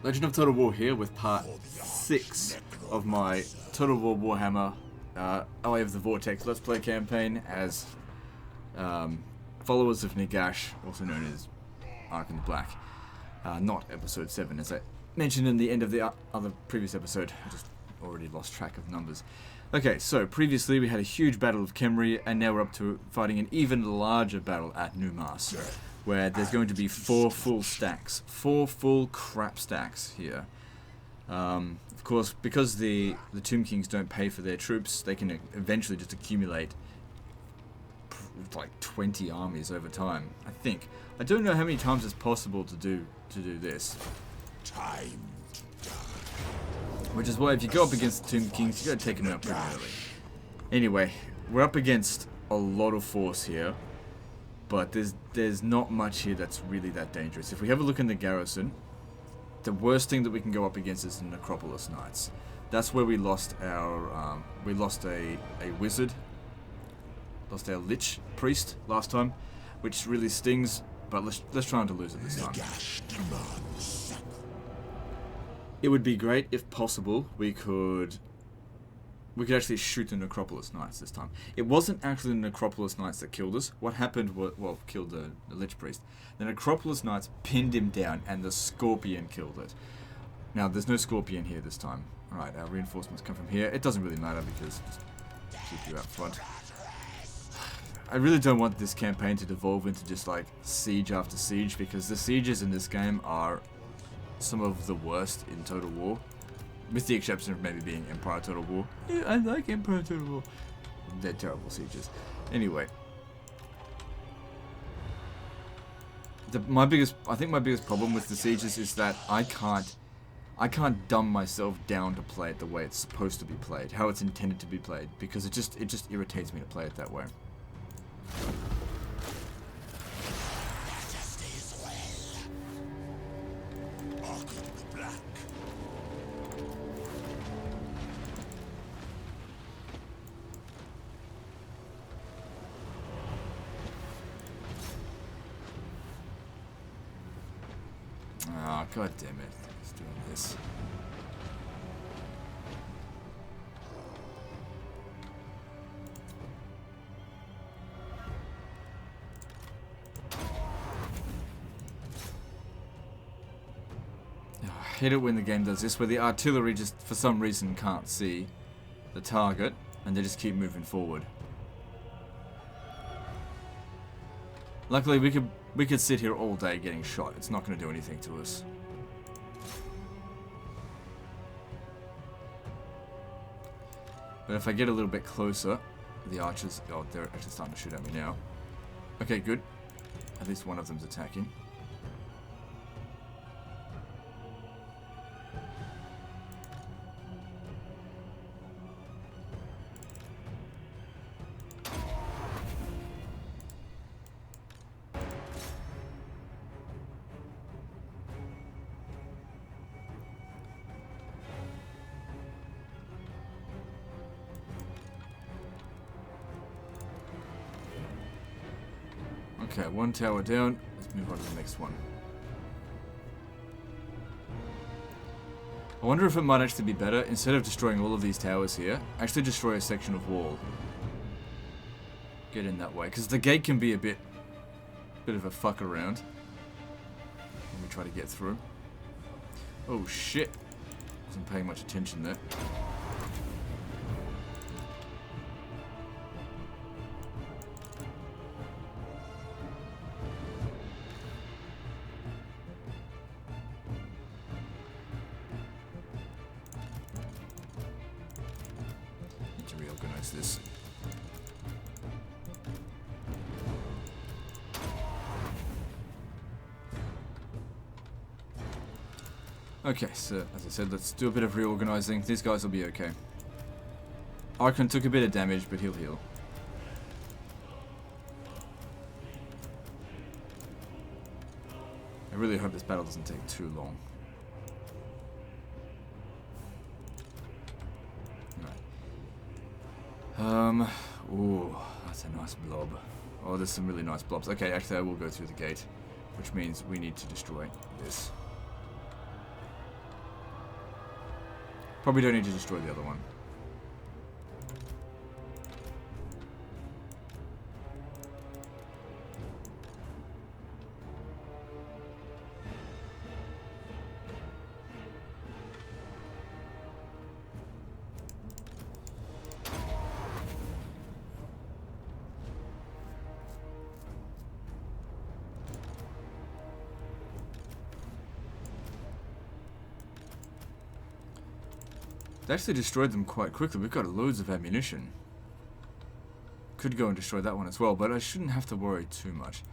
Legend of Total War here with part 6 of my Total War Warhammer Ally of the Vortex Let's Play campaign as followers of Nagash, also known as Arkhan the Black. Not episode 7, as I mentioned in the end of the other previous episode. I just already lost track of numbers. Okay, so previously we had a huge battle of Khemri, and now we're up to fighting an even larger battle at Numas, where there's going to be 4 full stacks. 4 full crap stacks here. Of course, because the Tomb Kings don't pay for their troops, they can eventually just accumulate like 20 armies over time, I think. I don't know how many times it's possible to do this. Which is why if you go up against the Tomb Kings, you gotta take them out pretty early. Anyway, we're up against a lot of force here, but there's not much here that's really that dangerous. If we have a look in the garrison, the worst thing that we can go up against is the Necropolis Knights. That's where we lost our we lost a wizard, lost our Lich priest last time, which really stings. But let's try not to lose it this time. It would be great if possible we could actually shoot the Necropolis Knights this time. It wasn't actually the Necropolis Knights that killed us. What happened was, well, killed the Lich Priest. The Necropolis Knights pinned him down and the Scorpion killed it. Now, there's no Scorpion here this time. Alright, our reinforcements come from here. It doesn't really matter because just keep you out front. I really don't want this campaign to devolve into just like siege after siege, because the sieges in this game are some of the worst in Total War, with the exception of maybe being Empire Total War. Yeah, I like Empire Total War. They're terrible sieges. Anyway, I think my biggest problem with the sieges is that I can't dumb myself down to play it the way it's supposed to be played, how it's intended to be played, because it just irritates me to play it that way. Arkhan the Black. Ah, god damn it. It's doing this. I hate it when the game does this, where the artillery just for some reason can't see the target and they just keep moving forward. Luckily we could sit here all day getting shot. It's not going to do anything to us. But if I get a little bit closer, the archers, oh, they're actually starting to shoot at me now. Okay, good. At least one of them's attacking. Okay, one tower down. Let's move on to the next one. I wonder if it might actually be better, instead of destroying all of these towers here, actually destroy a section of wall. Get in that way, because the gate can be a bit of a fuck around when we try to get through. Oh shit. Wasn't paying much attention there. Reorganize this. Okay, so as I said, let's do a bit of reorganizing. These guys will be okay. Arkhan took a bit of damage, but he'll heal. I really hope this battle doesn't take too long. Ooh, that's a nice blob. Oh, there's some really nice blobs. Okay, actually I will go through the gate, which means we need to destroy this. Probably don't need to destroy the other one. They actually destroyed them quite quickly. We've got loads of ammunition. Could go and destroy that one as well, but I shouldn't have to worry too much.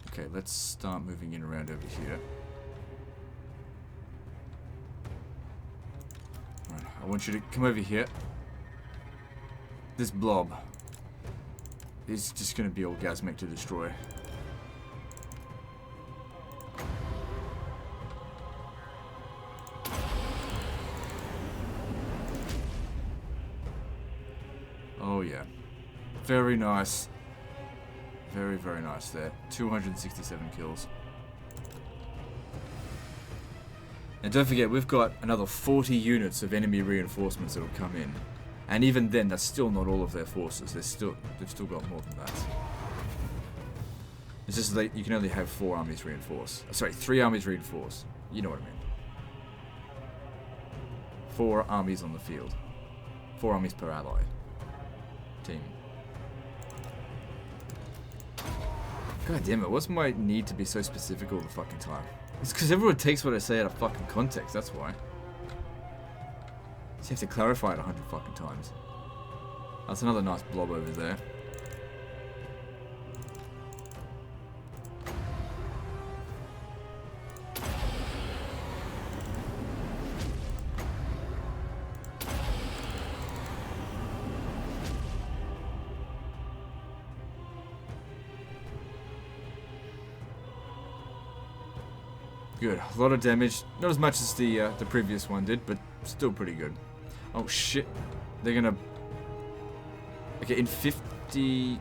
Okay, let's start moving in around over here. Right, I want you to come over here. This blob is just going to be orgasmic to destroy. Oh yeah. Very nice. Very, very nice there. 267 kills. And don't forget, we've got another 40 units of enemy reinforcements that will come in. And even then, that's still not all of their forces. They've still got more than that. It's just that you can only have 4 armies reinforced. Sorry, 3 armies reinforced. You know what I mean. 4 armies on the field. 4 armies per ally. Team. God damn it, what's my need to be so specific all the fucking time? It's because everyone takes what I say out of fucking context, that's why. So you have to clarify it 100 fucking times. That's another nice blob over there. Good. A lot of damage. Not as much as the previous one did, but still pretty good. Oh shit. They're gonna... Okay, in 50...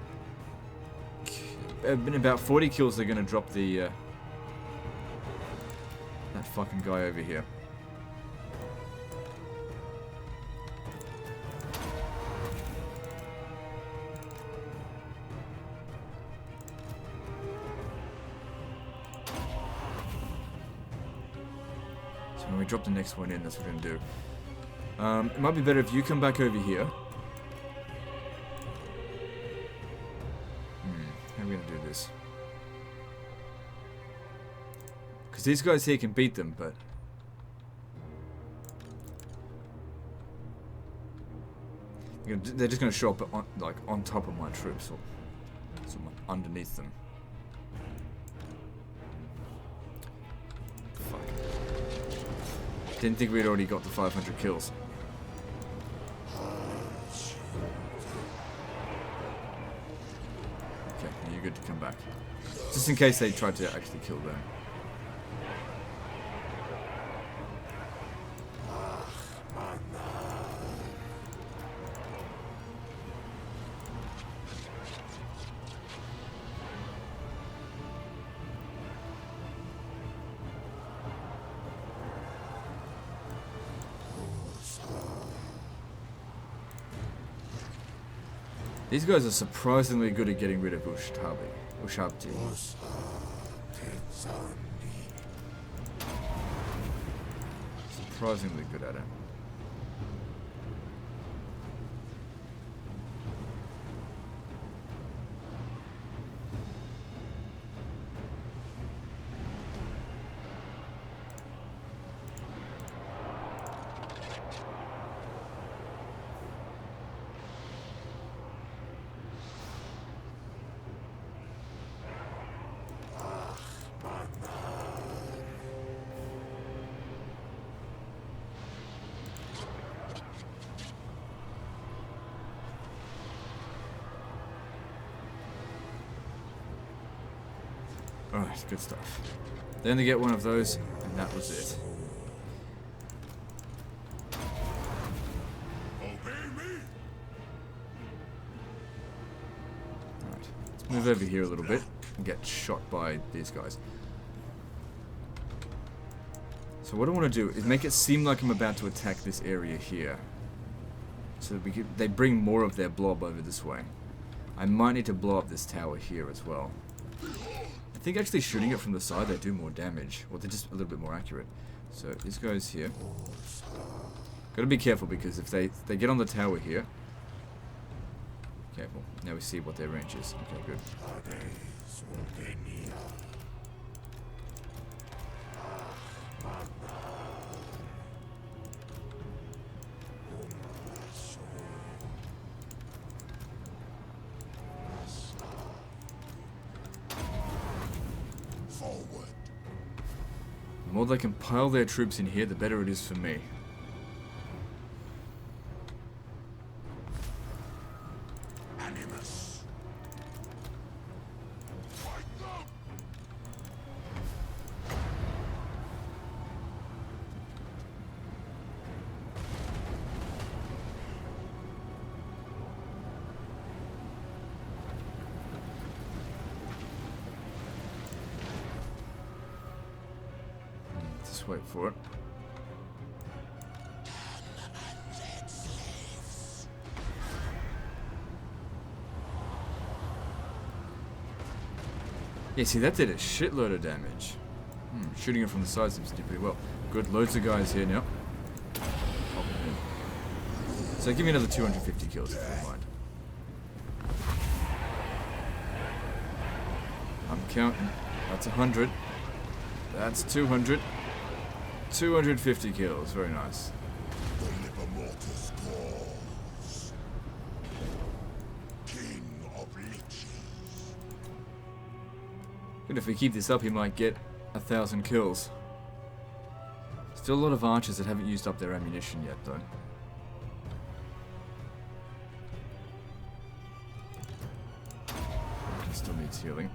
In about 40 kills, they're gonna drop the... that fucking guy over here. When we drop the next one in, that's what we're going to do. It might be better if you come back over here. How are we going to do this? Because these guys here can beat them, but... they're just going to show up on, like, on top of my troops, or underneath them. Didn't think we'd already got the 500 kills. Okay, you're good to come back. Just in case they tried to actually kill them. These guys are surprisingly good at getting rid of Ushabti. Surprisingly good at it. Alright, good stuff. They only get one of those, and that was it. Alright, let's move over here a little bit and get shot by these guys. So what I want to do is make it seem like I'm about to attack this area here. So that they bring more of their blob over this way. I might need to blow up this tower here as well. I think actually shooting it from the side, they do more damage. Or they're just a little bit more accurate. So this guy's here. Gotta be careful because if they get on the tower here. Careful. Now we see what their range is. Okay, good. The more they can pile their troops in here, the better it is for me. Just wait for it. Yeah, see, that did a shitload of damage. Shooting it from the side seems to do pretty well. Good, loads of guys here now. So give me another 250 kills if you don't mind. I'm counting. That's 100. That's 200. 250 kills. Very nice. Good, if we keep this up, he might get 1,000 kills. Still a lot of archers that haven't used up their ammunition yet, though. Still needs healing.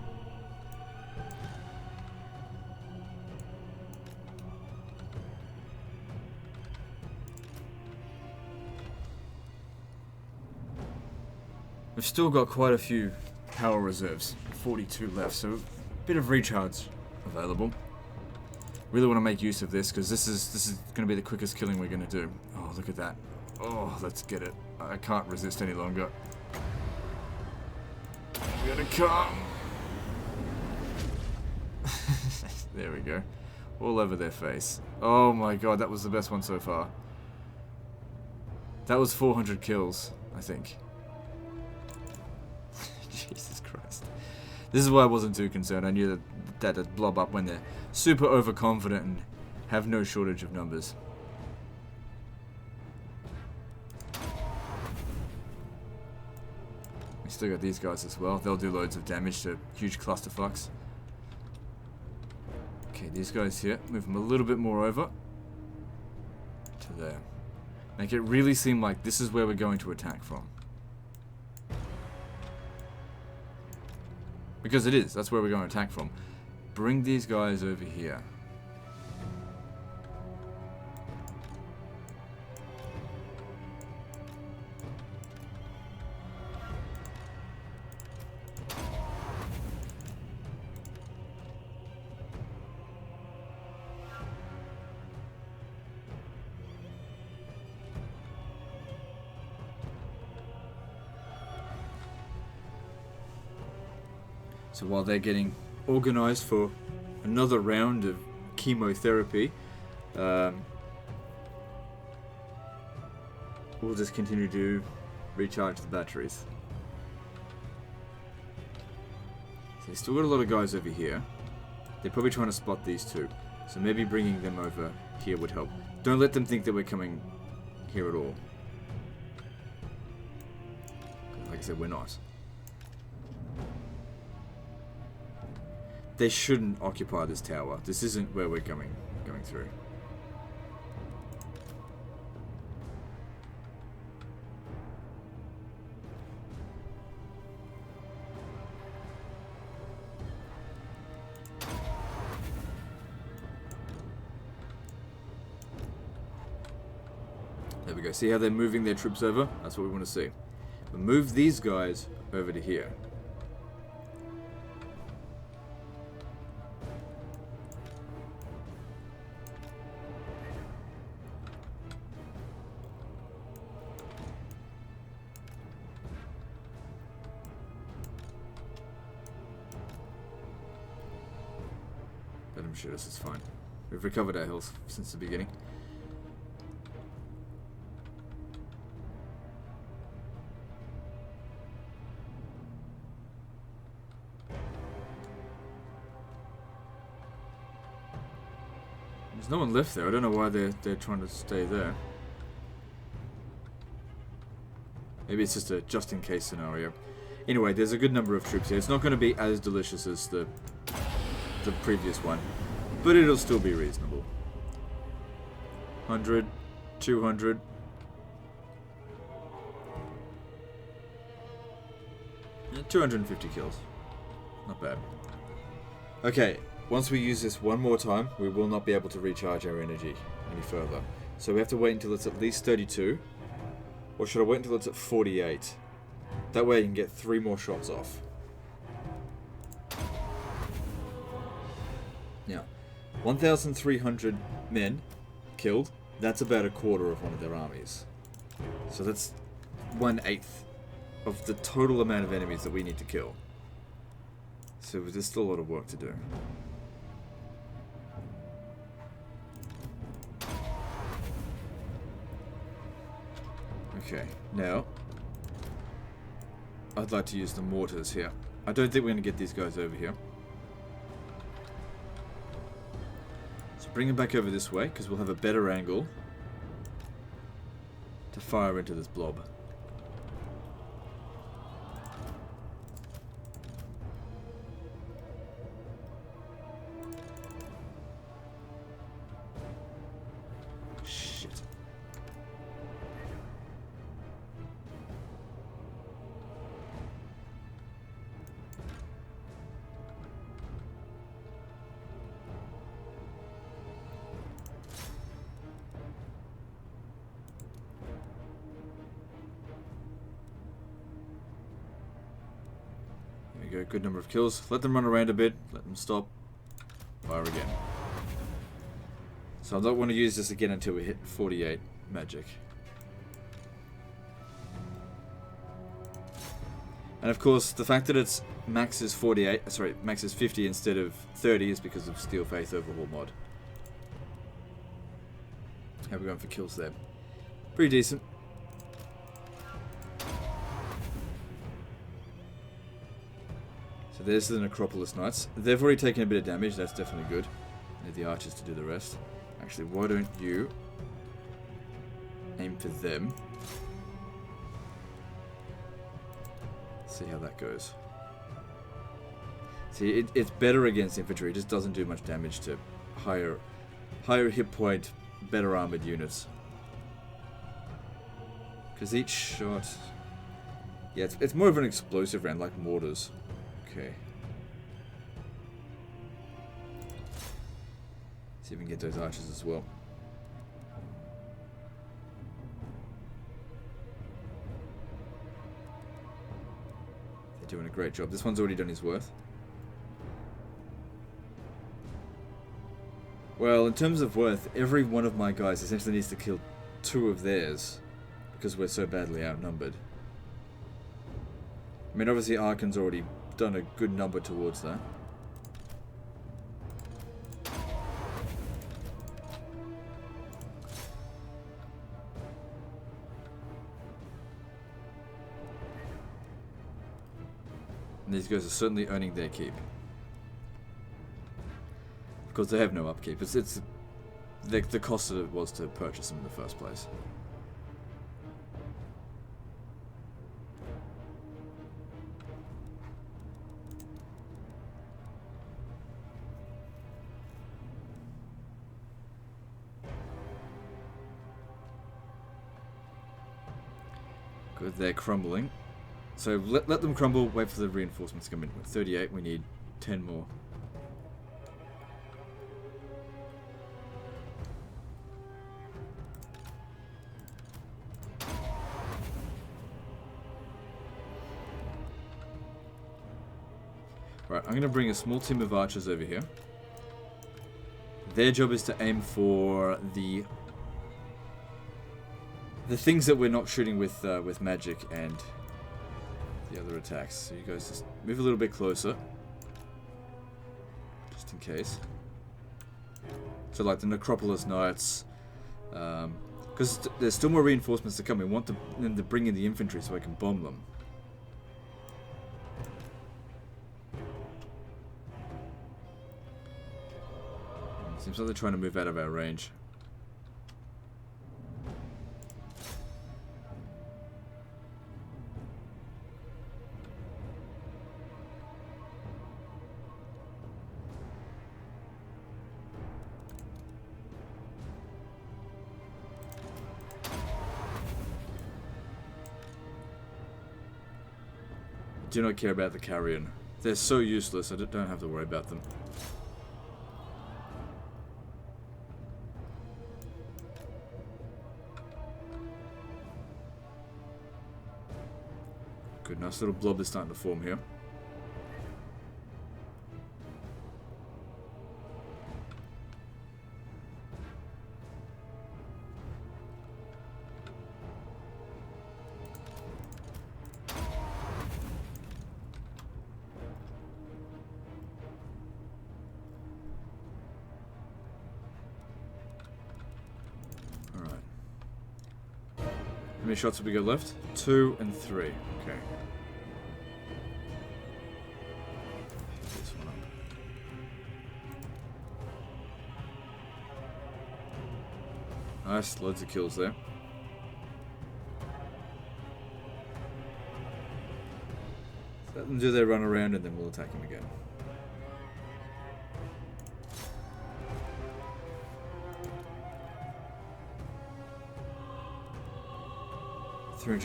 We've still got quite a few power reserves, 42 left, so a bit of recharge available. Really want to make use of this because this is going to be the quickest killing we're going to do. Oh, look at that! Oh, let's get it. I can't resist any longer. I'm gonna come. There we go. All over their face. Oh my god, that was the best one so far. That was 400 kills, I think. Jesus Christ. This is why I wasn't too concerned. I knew that that'd blob up when they're super overconfident and have no shortage of numbers. We still got these guys as well. They'll do loads of damage to huge clusterfucks. Okay, these guys here. Move them a little bit more over. To there. Make it really seem like this is where we're going to attack from. Because it is. That's where we're going to attack from. Bring these guys over here. So while they're getting organized for another round of chemotherapy, we'll just continue to recharge the batteries. So they still got a lot of guys over here. They're probably trying to spot these two. So maybe bringing them over here would help. Don't let them think that we're coming here at all. Like I said, we're not. They shouldn't occupy this tower. This isn't where we're going through. There we go. See how they're moving their troops over? That's what we want to see. We'll move these guys over to here. them shoot us, it's fine. We've recovered our health since the beginning. There's no one left there. I don't know why they're trying to stay there. Maybe it's just a just-in-case scenario. Anyway, there's a good number of troops here. It's not going to be as delicious as the previous one, but it'll still be reasonable. 100, 200. Yeah, 250 kills. Not bad. Okay, once we use this one more time, we will not be able to recharge our energy any further. So we have to wait until it's at least 32. Or should I wait until it's at 48? That way I can get 3 more shots off. Now, 1,300 men killed. That's about a quarter of one of their armies. So that's 1/8 of the total amount of enemies that we need to kill. So there's still a lot of work to do. Okay, now I'd like to use the mortars here. I don't think we're going to get these guys over here. So bring them back over this way, because we'll have a better angle to fire into this blob. Shit. There we go, good number of kills. Let them run around a bit, let them stop, fire again. So I don't want to use this again until we hit 48 magic. And of course, the fact that its max is 48, sorry, max is 50 instead of 30 is because of Steel Faith Overhaul mod. How are we going for kills there? Pretty decent. So there's the Necropolis Knights. They've already taken a bit of damage, that's definitely good. Need the archers to do the rest. Actually, why don't you aim for them? See how that goes. See, it's better against infantry. It just doesn't do much damage to higher hit point, better armored units. Because each shot... Yeah, it's more of an explosive round, like mortars. Okay. See if we can get those archers as well. They're doing a great job. This one's already done his worth. Well, in terms of worth, every one of my guys essentially needs to kill 2 of theirs because we're so badly outnumbered. I mean, obviously Arkhan's already done a good number towards that. And these guys are certainly earning their keep. Of course, they have no upkeep. It's the cost that it was to purchase them in the first place. Good, they're crumbling. So let them crumble, wait for the reinforcements to come in. With 38, we need 10 more. Right, I'm going to bring a small team of archers over here. Their job is to aim for the things that we're not shooting with magic and the other attacks. So you guys just move a little bit closer, just in case. So like the Necropolis Knights, because there's still more reinforcements to come. We want them to bring in the infantry so I can bomb them. Seems like they're trying to move out of our range. Do not care about the carrion. They're so useless, I don't have to worry about them. Good, nice little blob is starting to form here. How many shots have we got left? 2 and 3. Okay. This one up. Nice, loads of kills there. Let them do their run around and then we'll attack them again.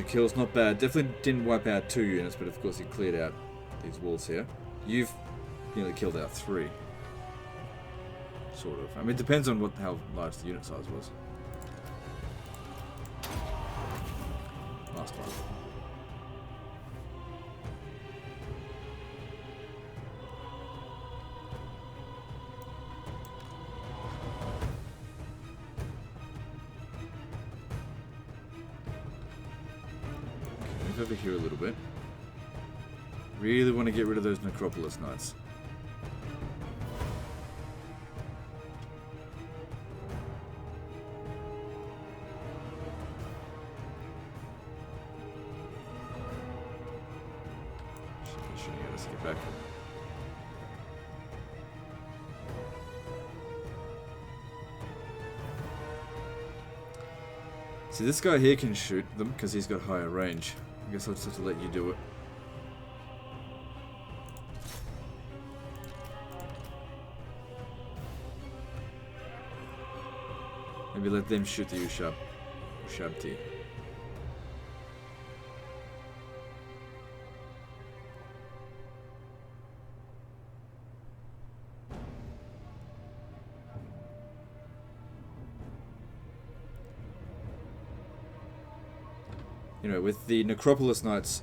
Kills, not bad. Definitely didn't wipe out 2 units, but of course he cleared out these walls here. You've nearly killed out 3. Sort of. I mean, it depends on how large the unit size was. Last one. Over here a little bit. Really want to get rid of those Necropolis Knights. Let's get back. See, this guy here can shoot them because he's got higher range. I guess I'll just have to let you do it. Maybe let them shoot the Ushabti. You know, with the Necropolis Knights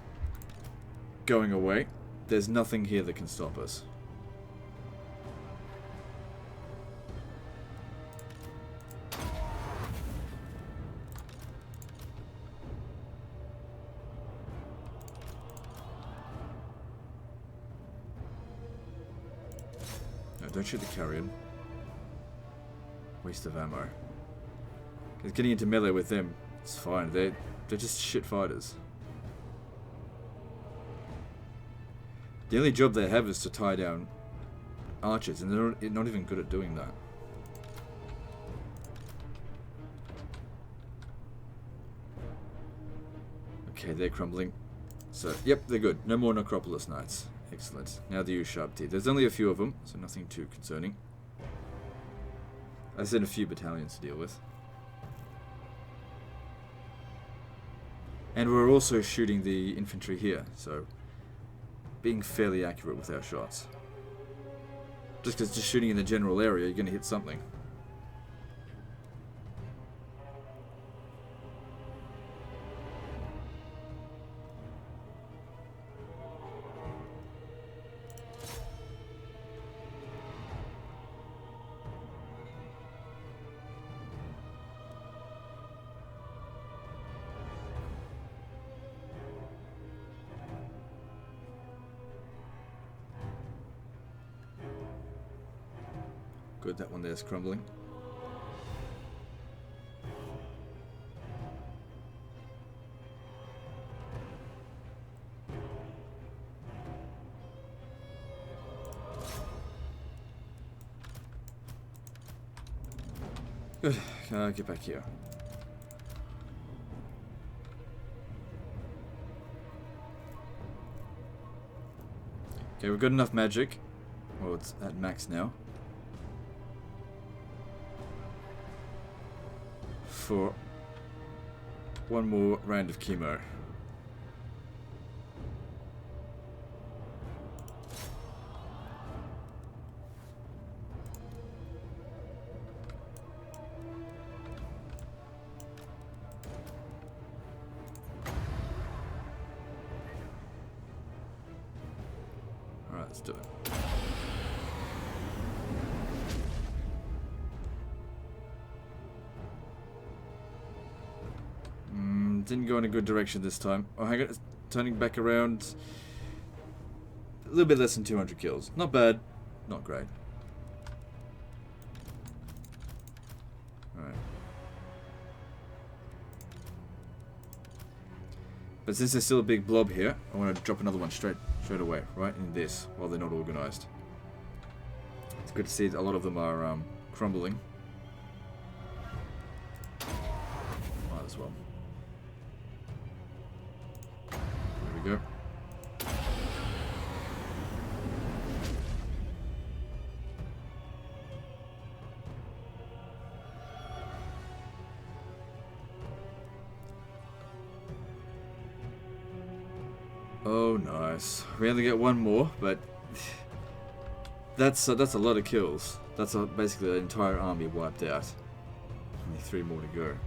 going away, there's nothing here that can stop us. No, don't shoot the carrion. Waste of ammo. Because getting into melee with them, it's fine. They're just shit fighters. The only job they have is to tie down archers, and they're not even good at doing that. Okay, they're crumbling. So, yep, they're good. No more Necropolis Knights. Excellent. Now the Ushabti. There's only a few of them, so nothing too concerning. I sent a few battalions to deal with. And we're also shooting the infantry here, so being fairly accurate with our shots. Just because just shooting in the general area, you're going to hit something. Good, that one there's crumbling. Good. Get back here. Okay, we've got enough magic. Well, it's at max now. For one more round of chemo. Alright, let's do it. Didn't go in a good direction this time. Oh, hang on, it's turning back around. A little bit less than 200 kills. Not bad, not great. Alright. But since there's still a big blob here, I want to drop another one straight away, right in this, while they're not organized. It's good to see a lot of them are crumbling. Might as well. There we go. Oh, nice. We only get one more, but that's a lot of kills. That's basically the entire army wiped out. Only 3 more to go.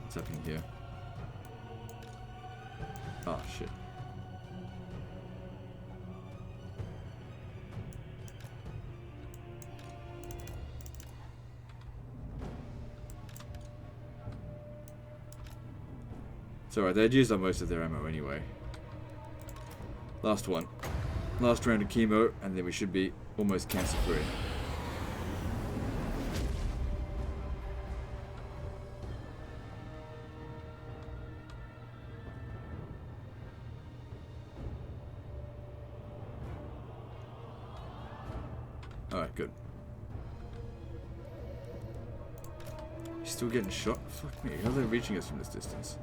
What's happening here? Oh, shit. It's alright, they'd used up most of their ammo anyway. Last one. Last round of chemo, and then we should be almost cancer free. Alright, good. He's still getting shot? Fuck me, how are they reaching us from this distance?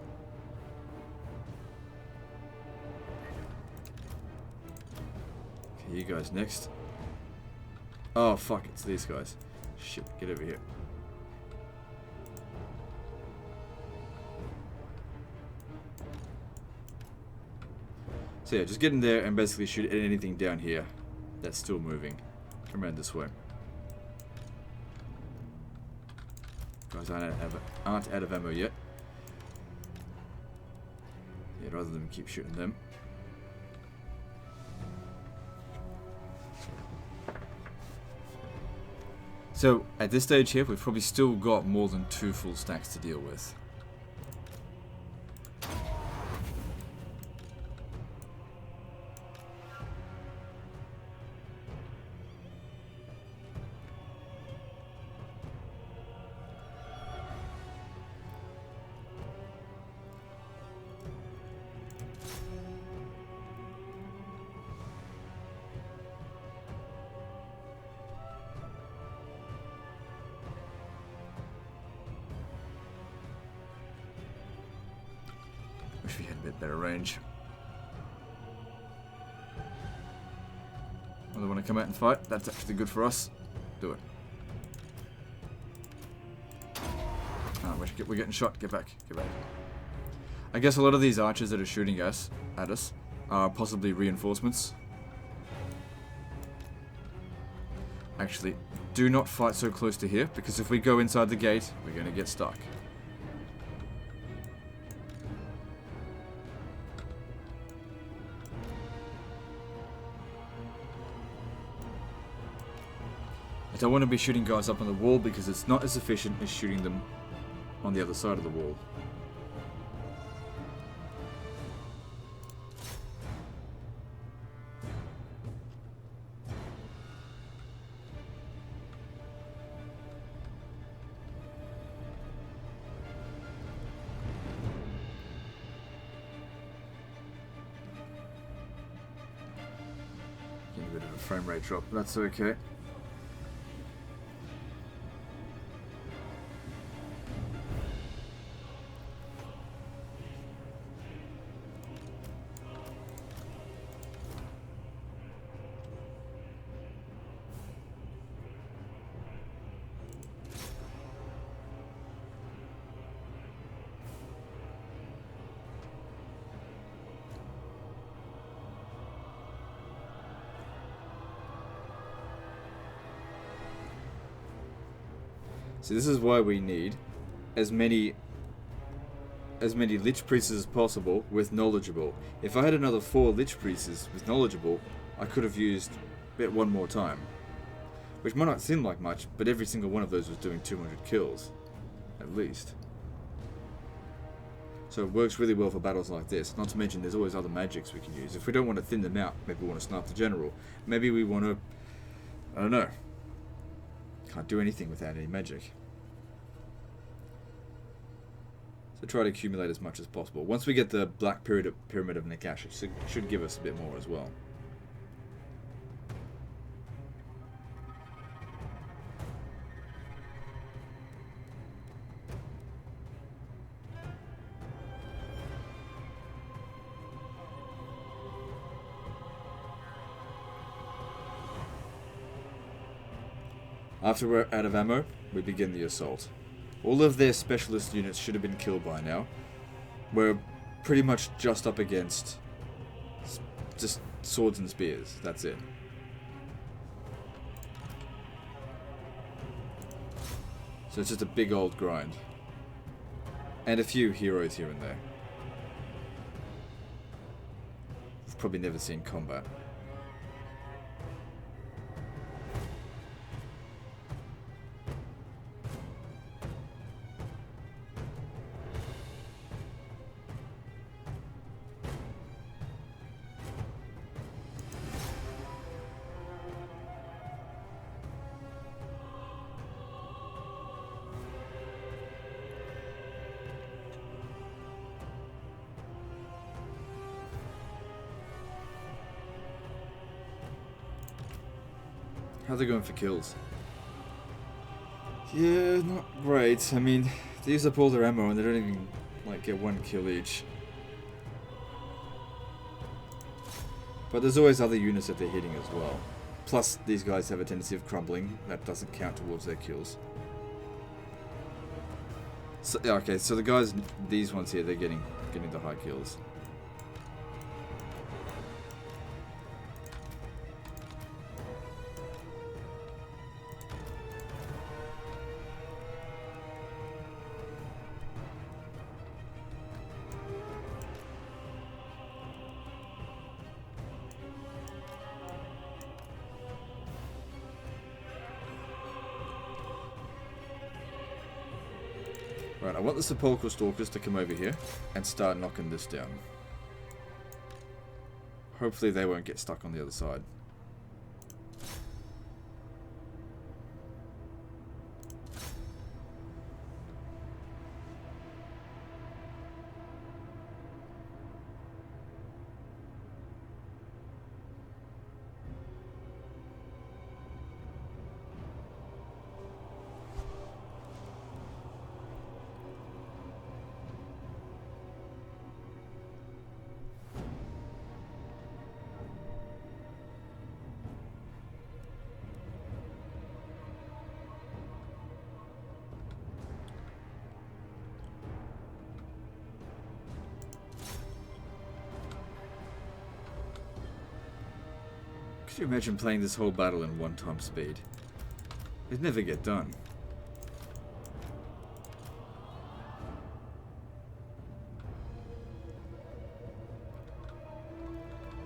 You guys next. Oh fuck, it's these guys. Shit, get over here. So yeah, just get in there and basically shoot at anything down here that's still moving. Come around this way. Guys aren't out of ammo yet. Yeah, rather than keep shooting them. So, at this stage here, we've probably still got more than 2 full stacks to deal with. Wish we had a bit better range. Oh, they want to come out and fight? That's actually good for us. Do it. Oh, we're getting shot. Get back. Get back. I guess a lot of these archers that are shooting at us are possibly reinforcements. Actually, do not fight so close to here, because if we go inside the gate, we're going to get stuck. I don't want to be shooting guys up on the wall because it's not as efficient as shooting them on the other side of the wall. Getting a bit of a frame rate drop, but that's okay. So this is why we need as many Lich Priests as possible with Knowledgeable. If I had another 4 Lich Priests with Knowledgeable, I could have used it one more time. Which might not seem like much, but every single one of those was doing 200 kills. At least. So it works really well for battles like this. Not to mention there's always other magics we can use. If we don't want to thin them out, maybe we want to snipe the general. Maybe we want to... I don't know. Can't do anything without any magic. So try to accumulate as much as possible. Once we get the Black Pyramid of Nakash, it should give us a bit more as well. After we're out of ammo, we begin the assault. All of their specialist units should have been killed by now. We're pretty much just up against just swords and spears. That's it. So it's just a big old grind. And a few heroes here and there. We've probably never seen combat. How are they going for kills? Yeah, not great. I mean, they use up all their ammo and they don't even, like, get 1 kill each. But there's always other units that they're hitting as well. Plus, these guys have a tendency of crumbling. That doesn't count towards their kills. So, yeah, okay, so the guys, these ones here, they're getting the high kills. Right, I want the Sepulchral Stalkers to come over here and start knocking this down. Hopefully they won't get stuck on the other side. Could you imagine playing this whole battle in 1x speed? It'd never get done.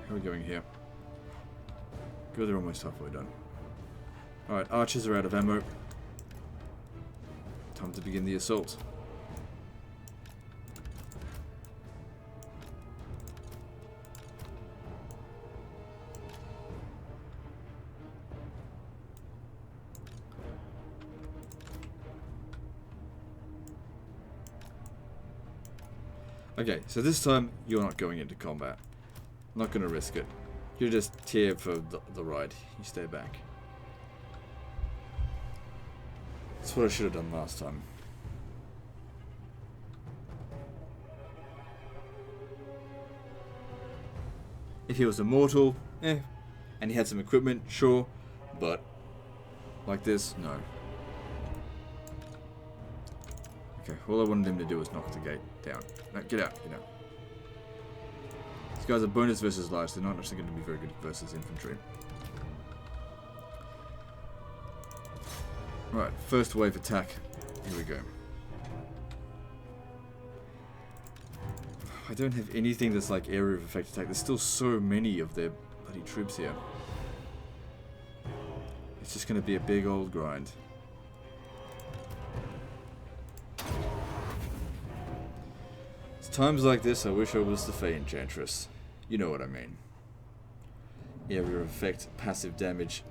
How are we going here? Good, they're almost halfway done. Alright, archers are out of ammo. Time to begin the assault. Okay, so this time you're not going into combat. I'm not going to risk it. You're just here for the ride. You stay back. That's what I should have done last time. If he was immortal, and he had some equipment, sure, but like this, no. Okay, all I wanted him to do was knock the gate down. No, get out, get out. These guys are bonus versus large, they're not actually going to be very good versus infantry. Right, first wave attack. Here we go. I don't have anything that's like area of effect attack. There's still so many of their bloody troops here. It's just going to be a big old grind. It's times like this I wish I was the Fey Enchantress. You know what I mean. Area of effect, passive damage.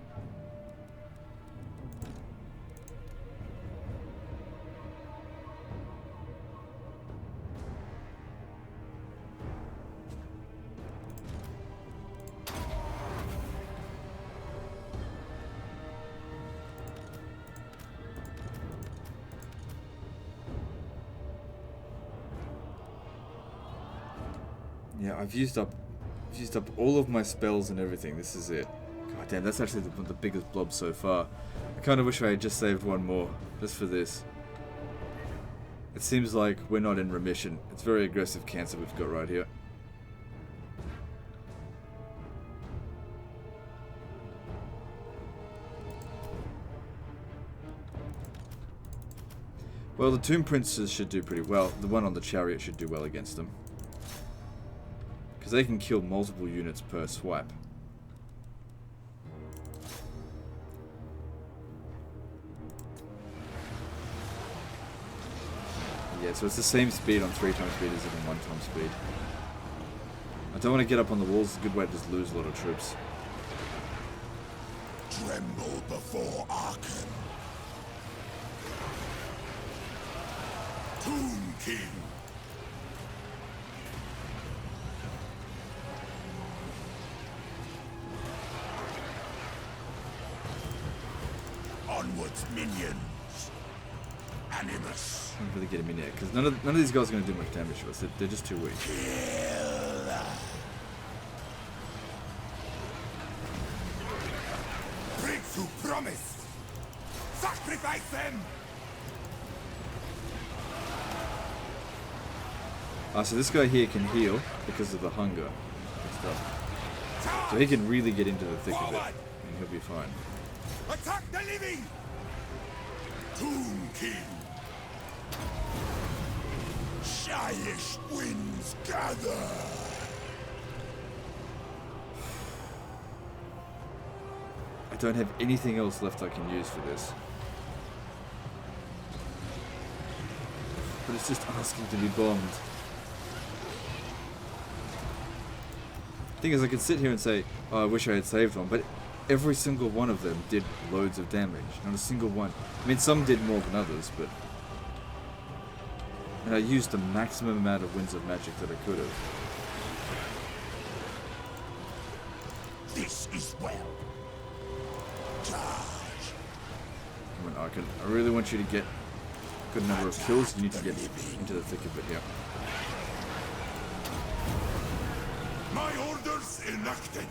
Yeah, I've used up all of my spells and everything. This is it. God damn, that's actually one of the biggest blobs so far. I kind of wish I had just saved one more, just for this. It seems like we're not in remission. It's very aggressive cancer we've got right here. Well, the Tomb Princes should do pretty well. The one on the chariot should do well against them. Because they can kill multiple units per swipe. Yeah, so it's the same speed on 3 times speed as it on 1 time speed. I don't want to get up on the walls. It's a good way to just lose a lot of troops. Tremble before Arkhan. Tomb King. Onwards, minions. Animus. I don't really get him in here because none of these guys are going to do much damage to us. They're just too weak. Kill. Breakthrough promise. Sacrifice them. So this guy here can heal because of the hunger and stuff. So he can really get into the thick of it, and he'll be fine. Attack the living! Tomb King! Shyish winds gather! I don't have anything else left I can use for this. But it's just asking to be bombed. Thing is, I could sit here and say, oh, I wish I had saved one, but every single one of them did loads of damage. Not a single one. I mean, some did more than others, but... And I used the maximum amount of winds of magic that I could have. This is well. Charge. Come on, Arkhan. I really want you to get a good number of kills. You need to get into the thick of it, yeah. My orders enacted.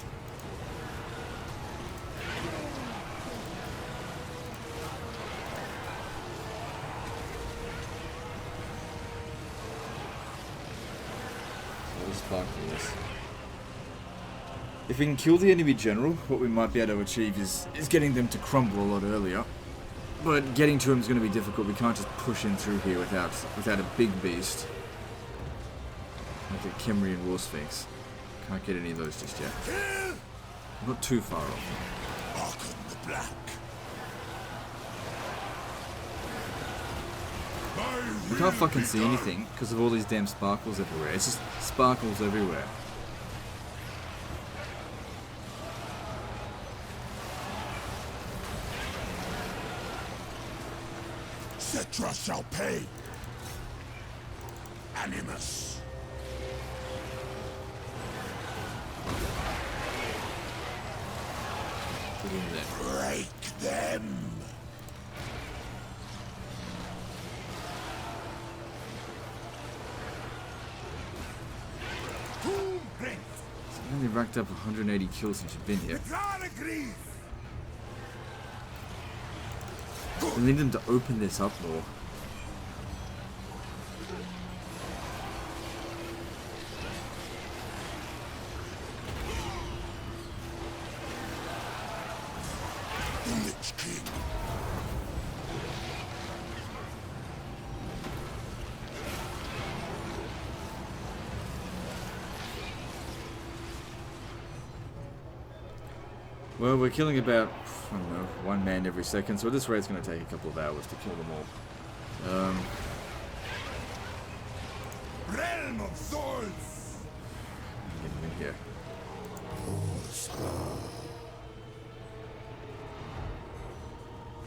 If we can kill the enemy general, what we might be able to achieve is getting them to crumble a lot earlier. But getting to him is going to be difficult. We can't just push in through here without a big beast. Like a Kemrian War Sphinx. Can't get any of those just yet. I'm not too far off. Arkhan the Black. We can't fucking see anything because of all these damn sparkles everywhere. It's just sparkles everywhere. Cetra shall pay. Animus. Get in there. Break them. Tomb Prince. I've only racked up 180 kills since you've been here. agrees. We need them to open this up more. The Lich King. Well, we're killing about, I don't know, 1 man every second, so at this rate it's going to take a couple of hours to kill them all. Realm of souls! Get him in here.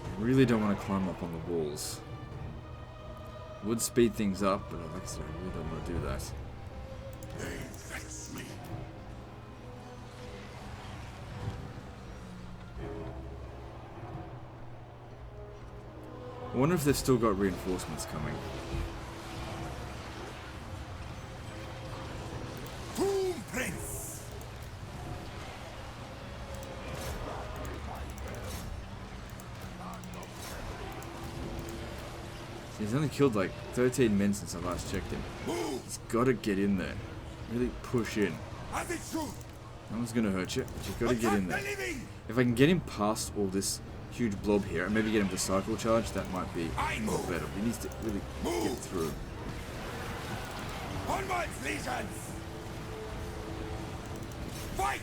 I really don't want to climb up on the walls. Would speed things up, but like I said, I really don't want to do that. They vex me. I wonder if they've still got reinforcements coming. Boom, Prince! He's only killed like 13 men since I last checked him. Move! He's got to get in there. Really push in. As it should! No one's going to hurt you, but you've got to get in there. Attack the living! If I can get him past all this huge blob here and maybe get him to cycle charge, that might be I move. better. He needs to really get Move. through. Onwards, legions! Fight!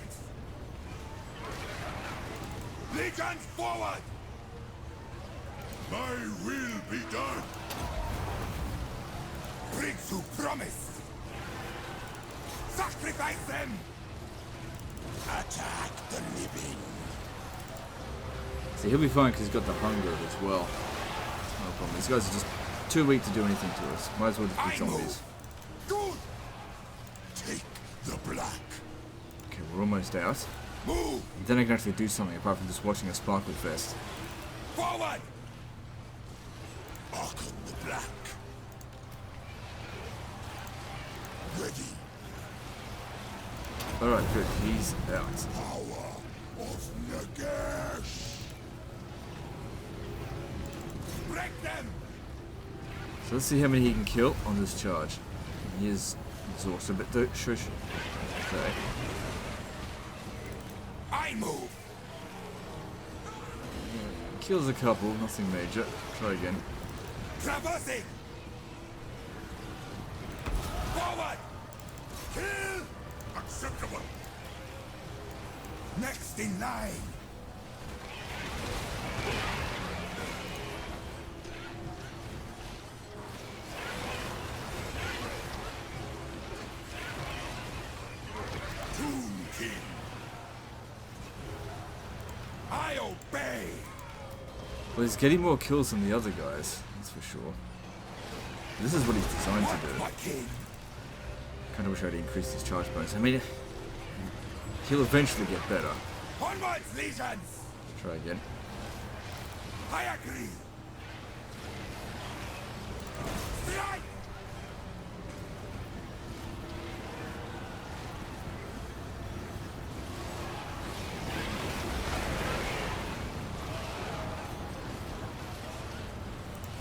Legions forward! My will be done! Prince who promised! Sacrifice them! Attack the living! See, he'll be fine because he's got the hunger as well. It's no problem. These guys are just too weak to do anything to us. Might as well just be I zombies. Good! Take the black! Okay, we're almost out. Move! And then I can actually do something apart from just watching a sparkle fest. Forward! Arkhan the Black! Ready! Alright, good. He's out. Power of Nagash! Break them! So let's see how many he can kill on this charge. He is exhausted, but don't shush. Okay. I move! Kills a couple, nothing major. Try again. Traversing! Forward! Kill! Acceptable! Next in line! Tomb King! I obey! Well, he's getting more kills than the other guys, that's for sure. This is what he's designed to do. My king! Kind of wish I'd increased his charge bonus. I mean, he'll eventually get better. Onwards, legions! Try again. I agree! Strike!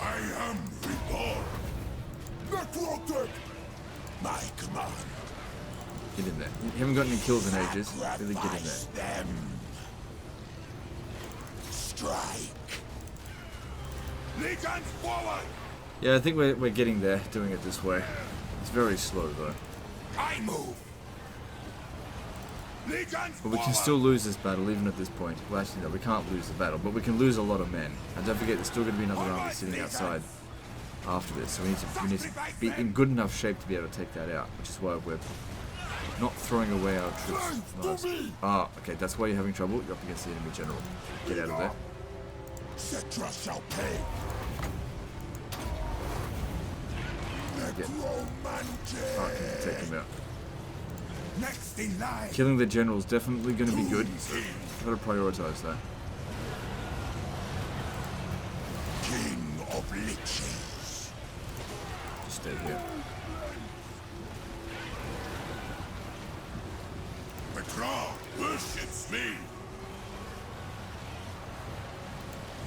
I am reborn! Necrotic! My command! Get in there. You haven't got any kills in ages. Really get in there. Sacrifice them! Strike! Legions forward! Yeah, I think we're getting there, doing it this way. It's very slow though. I move! Legions But we can forward! still lose this battle even at this point. Well, actually, no, we can't lose the battle, but we can lose a lot of men. And don't forget, there's still going to be another army sitting outside after this. So we need to be in good enough shape to be able to take that out, which is why we're not throwing away our troops. Nice. Ah, okay, that's why you're having trouble. You're up against the enemy general. Get out of there. Cetra shall pay! Necromantic! Alright, take him out. Next in line! Killing the general is definitely going to be good. Gotta prioritize that. King of Liches! Just stay here. The crowd worships me!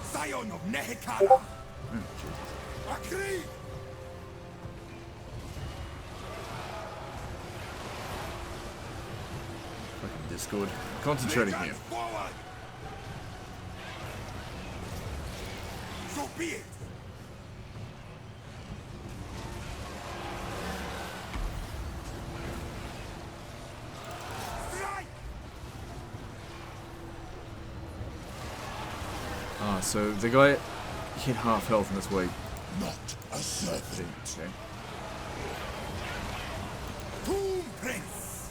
Scion of Nehekara! Oh, Jesus. Agree! Fucking Discord. Concentrating here. Legions forward! So be it! Strike! Nice, so the guy hit half health and that's why Not a serpent. okay. Tomb Prince.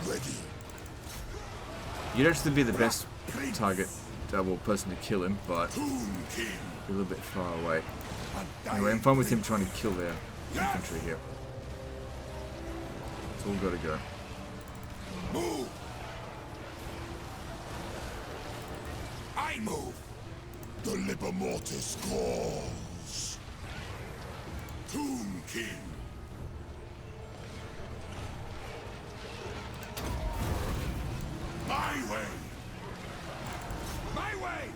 Ready. You'd actually be the best target, well, person to kill him, but Tomb King. a little bit far away. Undying Anyway, I'm fine with him Prince. trying to kill their infantry here. It's all got to go. Move. I move. The Liber Mortis calls. Tomb King. My way. My way.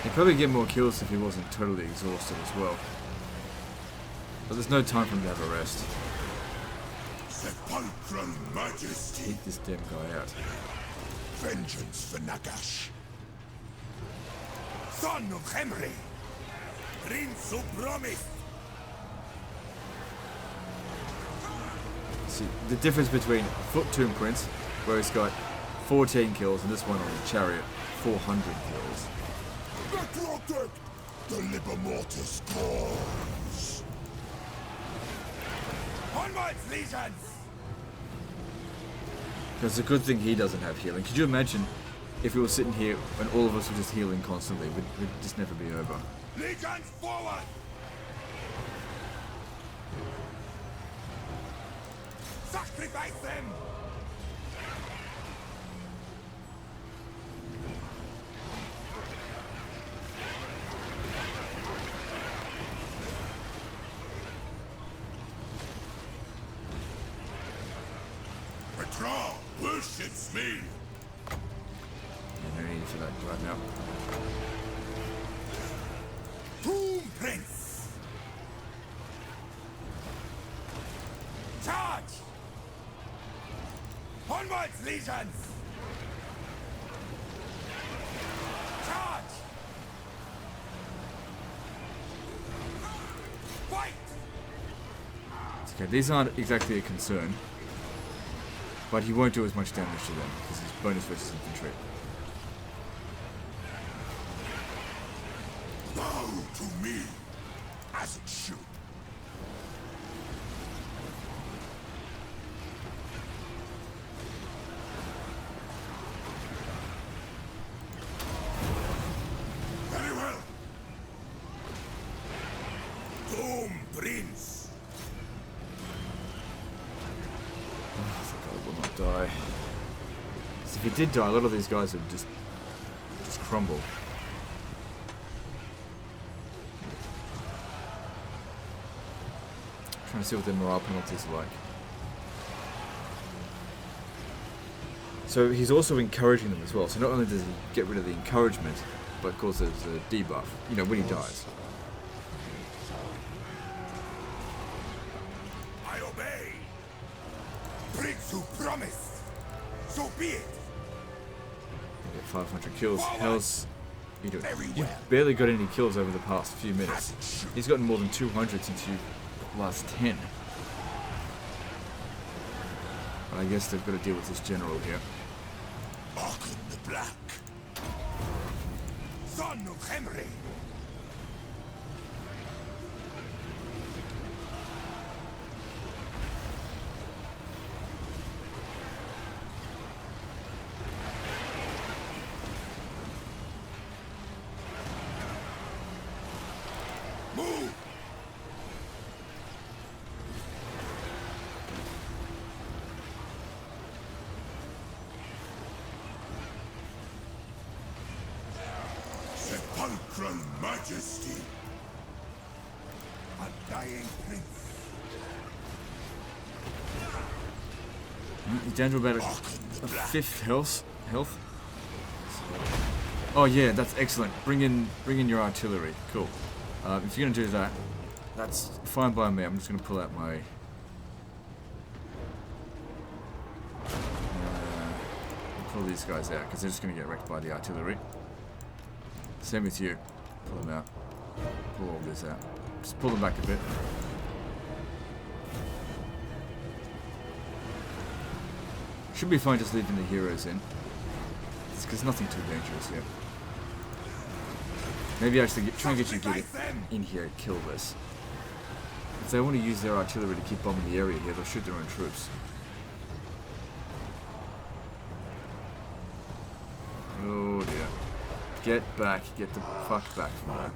He'd probably get more kills if he wasn't totally exhausted as well. But there's no time for him to have a rest. Sepulchral Majesty. Take this damn guy out. Vengeance for Nagash. Son of Henry. Prince who promised. See, the difference between Foot Tomb Prince, where he's got 14 kills, and this one on the Chariot, 400 kills. Necrotic. The Liber Mortis calls. Onwards, legions. It's a good thing he doesn't have healing. Could you imagine if we were sitting here and all of us were just healing constantly? We'd just never be over. Legions forward. Sacrifice them. Petra worships me. No need for that right now. Tomb Prince. Charge. Onwards, legions. Charge. Fight. It's okay, these aren't exactly a concern. But he won't do as much damage to them, because he's bonus versus infantry. Bow to me, as it should. Very well. Tomb Prince. God will not die. So if he did die, a lot of these guys would just crumble. Trying to see what their morale penalties are like. So he's also encouraging them as well. So not only does he get rid of the encouragement, but of course there's a debuff, you know, when he dies. I obey. Prince who promised. So be it. You get 500 kills. How's you doing? Very You've well. barely got any kills over the past few minutes. He's gotten more than 200 since you last 10. But I guess they've got to deal with this general here. Arkhan the Black. Son of Henry. Move. Sepulchral Majesty. Undying Prince. He's down to about Arkhan the a Black. fifth health. Oh yeah, that's excellent. Bring in your artillery. Cool. If you're gonna do that, that's fine by me. I'm just gonna pull out my. Pull these guys out because they're just gonna get wrecked by the artillery. Same with you. Pull them out. Pull all this out. Just pull them back a bit. Should be fine just leaving the heroes in. It's because nothing too dangerous yet. Maybe actually try and get you get in here and kill this. If they want to use their artillery to keep bombing the area here, they'll shoot their own troops. Oh dear. Get back. Get the fuck back from there.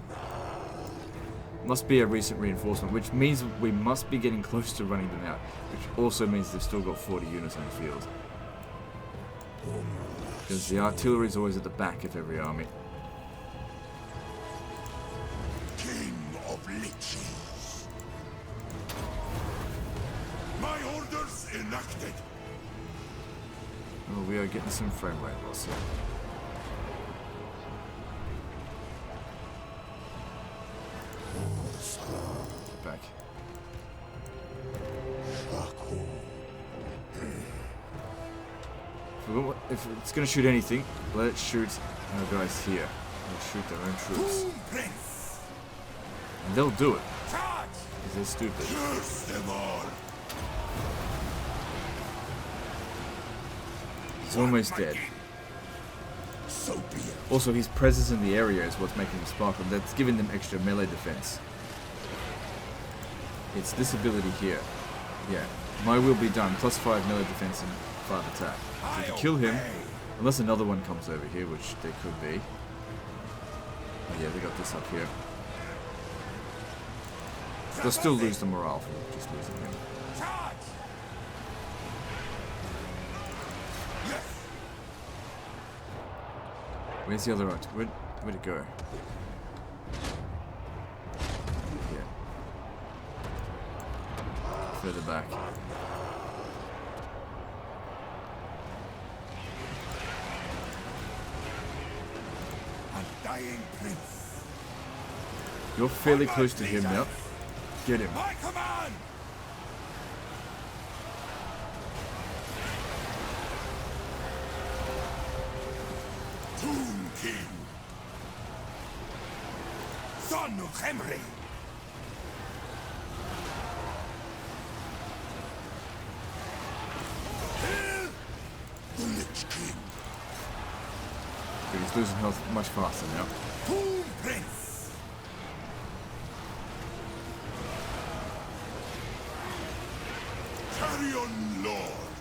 Must be a recent reinforcement, which means we must be getting close to running them out. Which also means they've still got 40 units on the field. Because the artillery is always at the back of every army. King of Liches. My orders enacted. Oh, we are getting some frame rate loss here. Get back. If it's going to shoot anything, let it shoot our guys here. They'll shoot their own troops. And they'll do it. Because they're stupid. Curse them all. He's almost dead. So be it. Also, his presence in the area is what's making them sparkle. That's giving them extra melee defense. It's this ability here. Yeah. My will be done. +5 melee defense and 5 attack. So if you kill him, unless another one comes over here, which there could be. Oh yeah, they got this up here. They'll still lose the morale from just losing him. Where's the other art? Where'd it go? Here. Further back. Dying prince. You're fairly close to him now. Get him. My command. Tomb King. Son of Henry. Hail the Lich King. But he's losing health much faster now. Tomb Prince. Carrion Lord.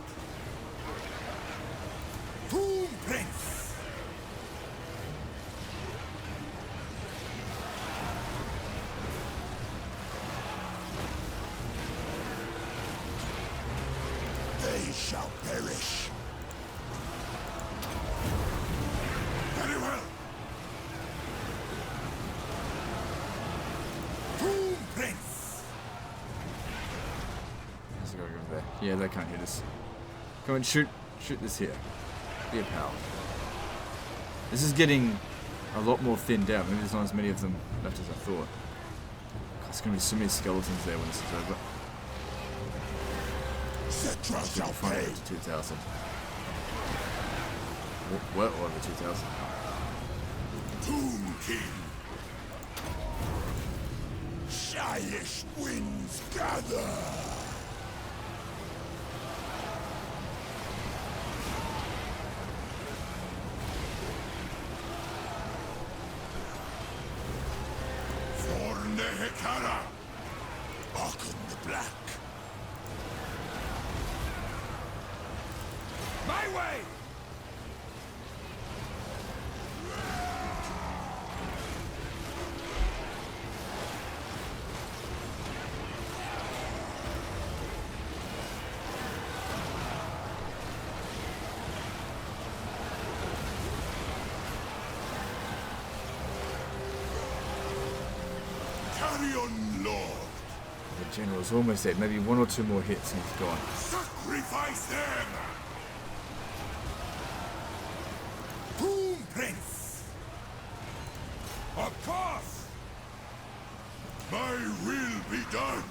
Tomb Prince. They shall perish. Very well. Tomb Prince. Let's go over there. Yeah, they can't hit us. Come on, shoot this here. Be a pal. This is getting a lot more thinned out. Maybe there's not as many of them left as I thought. There's going to be so many skeletons there when this is over. Cetra shall Find pay. it to 2,000. Well over 2,000. Tomb King. Shyish winds gather. Forne Hekara. Arkhan the Black. My way! Carrion Lord. The general's almost dead. Maybe 1 or 2 more hits and he's gone. Sacrifice them! Tomb Prince! Of course! My will be done!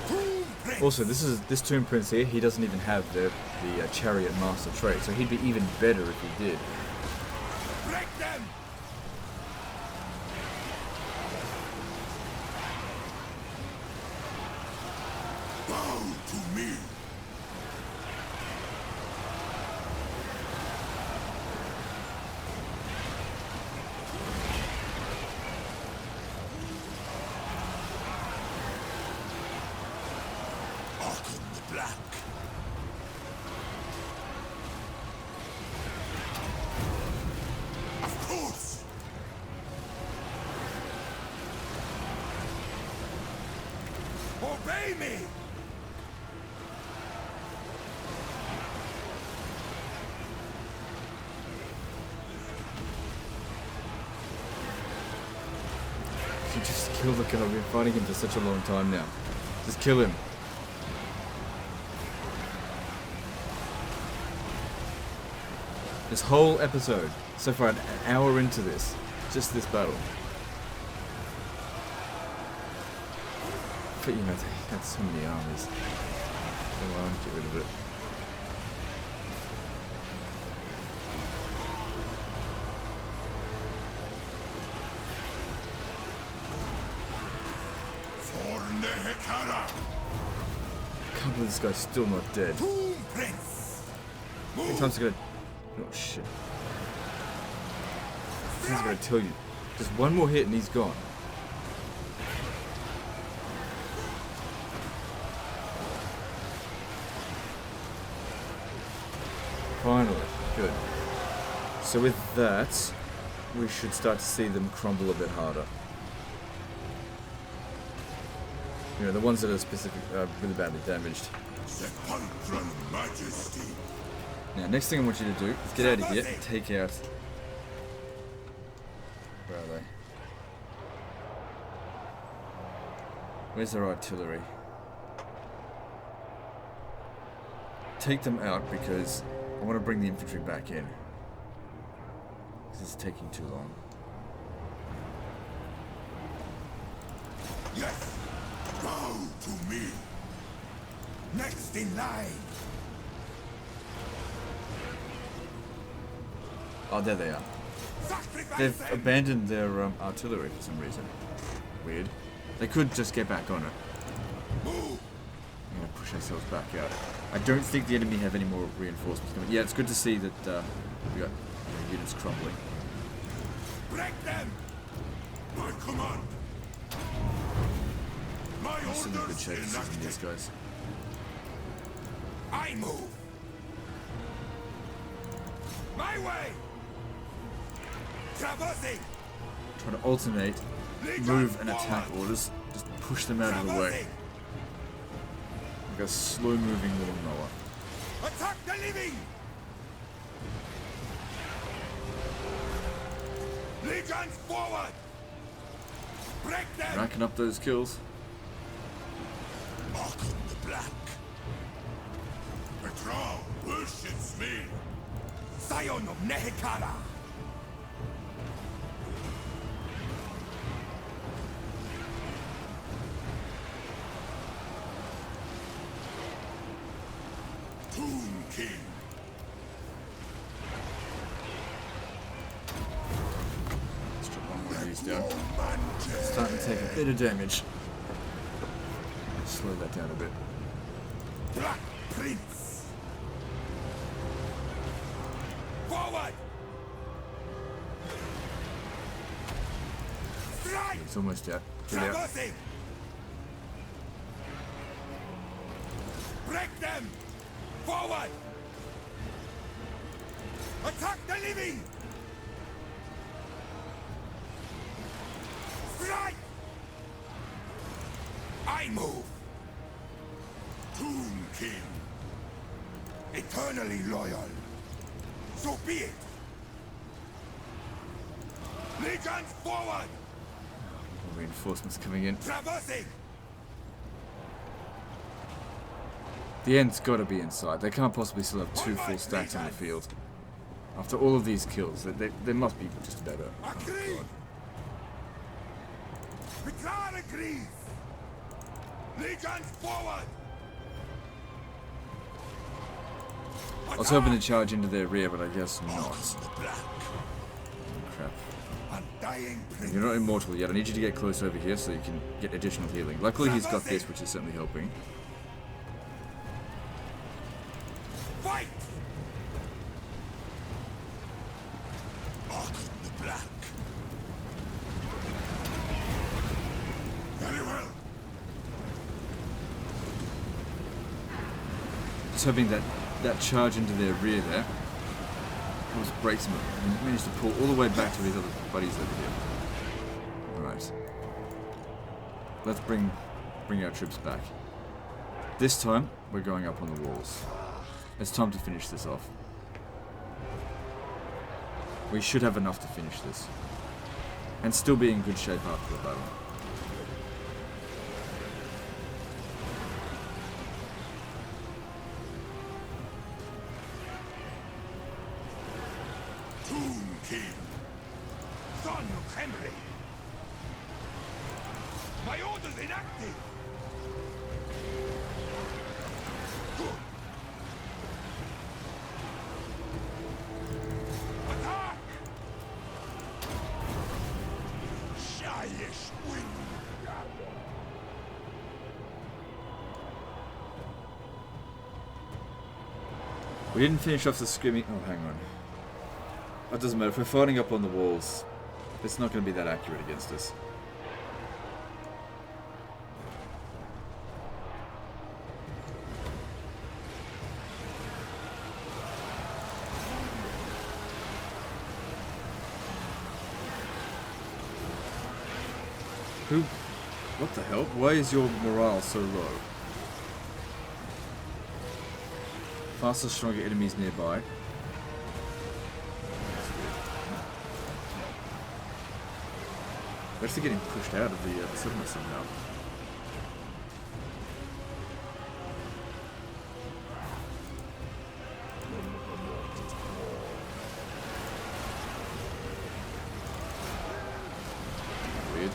Tomb Prince! Also, this Tomb Prince here, he doesn't even have the Chariot Master trait, so he'd be even better if he did. Break them! Bow to me! Arkhan the Black. Of course! Obey me! You just kill the guy. We've been fighting him for such a long time now. Just kill him. This whole episode, so far an hour into this, just this battle. But you know, they had so many armies. Come on, get rid of it. For Nehekara! I can't believe this guy's still not dead. Tomb Prince! How many Move! times are gonna... Oh shit. How many times gonna tell you? Just one more hit and he's gone. Finally. Good. So with that, we should start to see them crumble a bit harder. You know, the ones that are specific, really badly damaged. Sepulchral Majesty! Now, next thing I want you to do is get out of here and take out... Where are they? Where's their artillery? Take them out because I want to bring the infantry back in. This is taking too long. Yes! Bow to me! Next in line! Oh, there they are. Sacrifice They've them! abandoned their artillery for some reason. Weird. They could just get back on it. Move! I'm gonna push ourselves back out. I don't think the enemy have any more reinforcements coming. Yeah, it's good to see that we got units crumbling. Break them! My command! My There's some good orders shapes in these enacted! guys. I move! My way! Traversing! Try to alternate move and attack orders. Just push them out of the way. Traversing! Like a slow moving little Noah. Attack the living! Legions forward! Break them! Racking up those kills. Arkhan the Black! Petra worships me! Scion of Nehekara! Tomb King! Let's drop one more of these down. Romantic! Starting to take a bit of damage. Slow that down a bit. Black Prince! Forward! Strike! It's almost out. Get out. Traversing! Break them! Forward! Attack the living! Strike! I move! Tomb King! Eternally loyal! So be it! Legions forward! Reinforcements coming in. Traversing! The end's got to be inside. They can't possibly still have two full stacks on the field. After all of these kills, they must be just better. Oh, Agree! God. Petra agrees! Legions forward! I was hoping to charge into their rear, but I guess not. Arkhan the Black, Crap. undying prince. You're not immortal yet. I need you to get close over here so you can get additional healing. Luckily he's got this, which is certainly helping. Fight! Arkhan the Black. Very well. Just hoping that that charge into their rear there was breaks him. He managed to pull all the way back to his other buddies over here. Alright. Let's bring our troops back. This time, we're going up on the walls. It's time to finish this off. We should have enough to finish this. And still be in good shape after the battle. Tomb King. Son of Henry. My orders inactive. Good. Attack! Shyish wind. We didn't finish off the screaming. Oh, hang on. That doesn't matter. If we're fighting up on the walls, it's not going to be that accurate against us. Who? What the hell? Why is your morale so low? Faster, stronger enemies nearby. They're actually getting pushed out of the settlement somehow. Weird.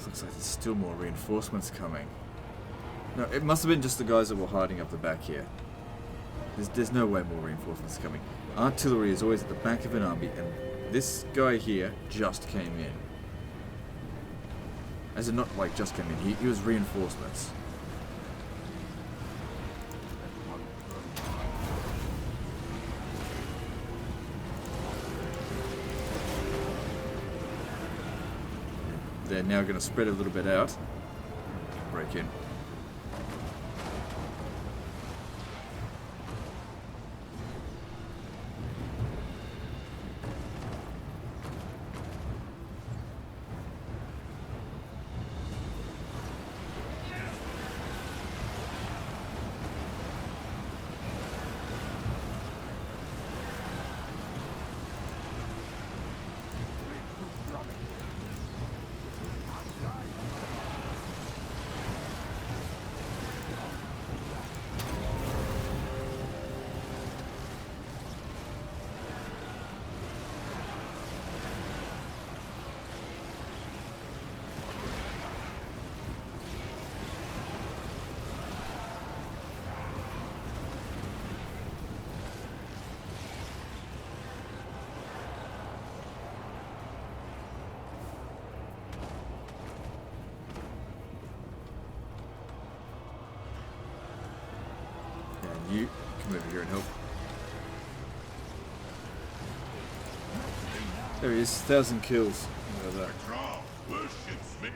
Looks like there's still more reinforcements coming. No, it must have been just the guys that were hiding up the back here. There's no way more reinforcements are coming. Artillery is always at the back of an army, and this guy here just came in. As in, not like just came in, he was reinforcements. They're now going to spread a little bit out. Break in. You come over here and help. There he is, 1,000 kills. Look at that. Draw worships me.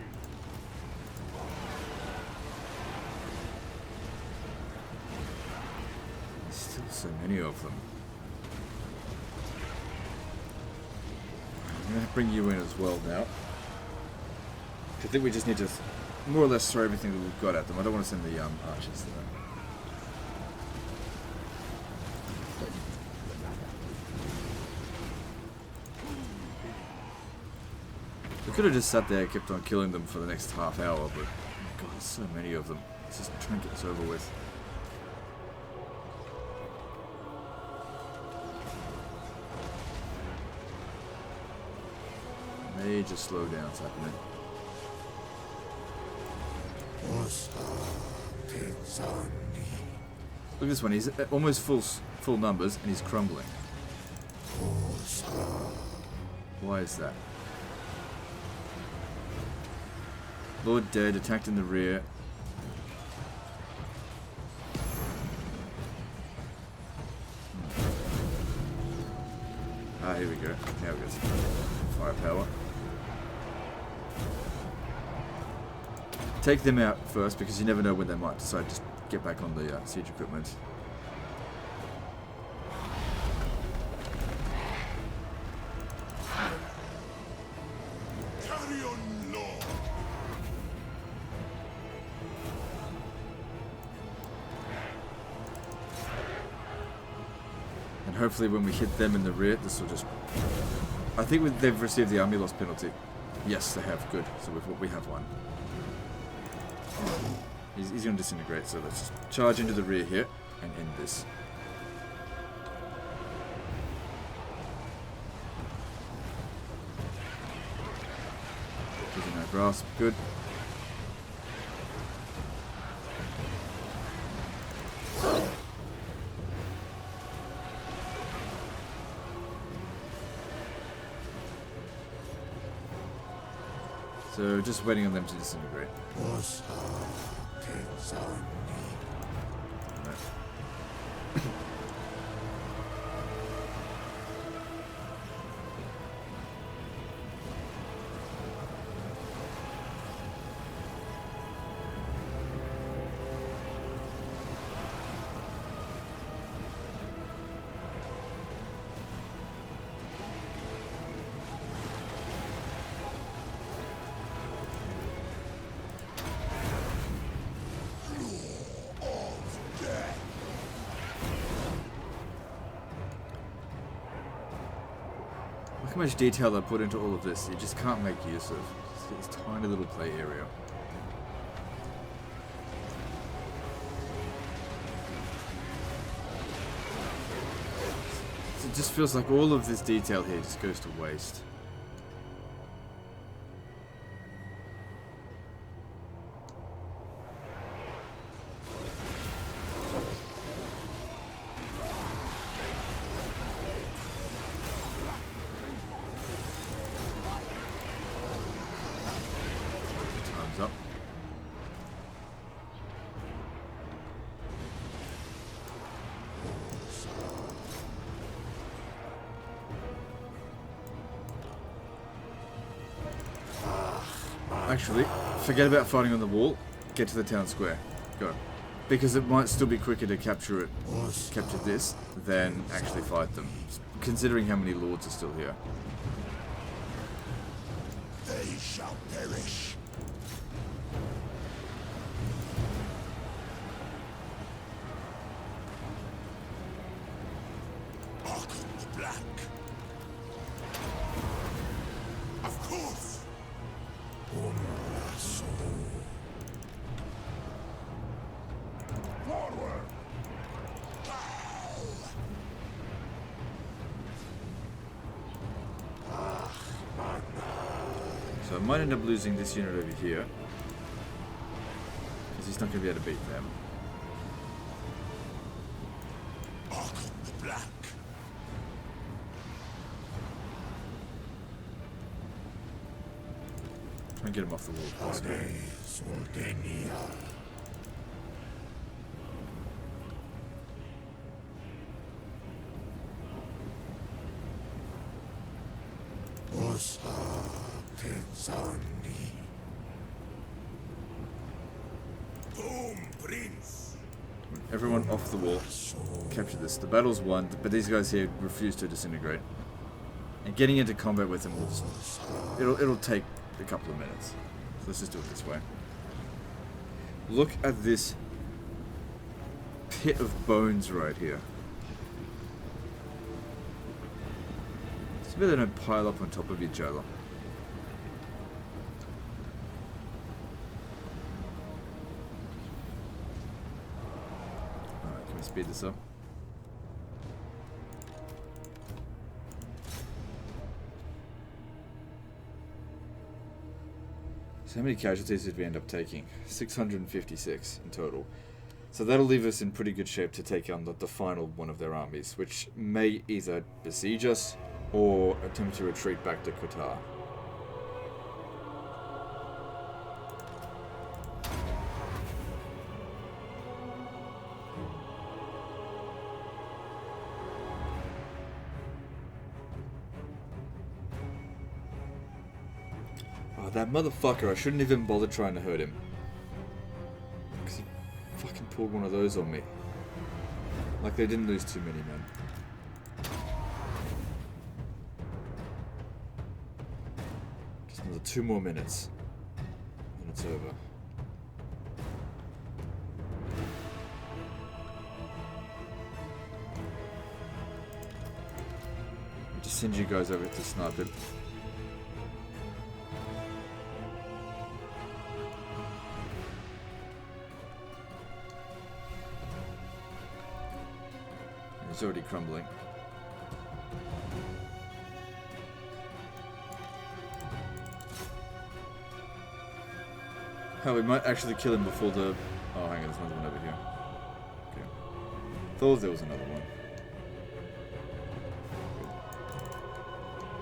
Still so many of them. I'm going to bring you in as well now. I think we just need to more or less throw everything that we've got at them. I don't want to send the archers to them. We could have just sat there and kept on killing them for the next half hour, but God, there's so many of them. Let's just try and get this over with. Major slowdowns happening. Look at this one. He's almost full numbers, and he's crumbling. Why is that? Lord dead, attacked in the rear. Ah, here we go. Now we got some firepower. Take them out first, because you never know when they might decide to get back on the siege equipment. Carry on, Lord. And hopefully when we hit them in the rear, this will just... I think they've received the army loss penalty. Yes, they have. Good. So we have one. He's going to disintegrate, so let's just charge into the rear here and end this. Losing our grasp. Good. So just waiting on them to disintegrate. Look how much detail I put into all of this. You just can't make use of this tiny little play area. It just feels like all of this detail here just goes to waste. Time's up. Actually, forget about fighting on the wall. Get to the town square. Go. Because it might still be quicker to capture this than actually fight them. Considering how many lords are still here. They shall perish. Arkhan the Black. Of course. Forward. So I might end up losing this unit over here. Because he's not going to be able to beat them. Arkhan the Black. Try and get him off the wall. Boom, Prince. Everyone off the wall. Capture this. The battle's won, but these guys here refuse to disintegrate. And getting into combat with them will just, it'll take a couple of minutes. So let's just do it this way. Look at this pit of bones right here. It's better they don't pile up on top of each other. speed this up. So how many casualties did we end up taking? 656 in total. So that'll leave us in pretty good shape to take on the final one of their armies, which may either besiege us or attempt to retreat back to Qatar. Oh, that motherfucker, I shouldn't even bother trying to hurt him. Because he fucking pulled one of those on me. Like they didn't lose too many, man. Just another 2 more minutes. And it's over. Just send you guys over to snipe him. He's already crumbling. Hell, we might actually kill him before the... Oh, hang on, there's another one over here. Okay. Thought there was another one.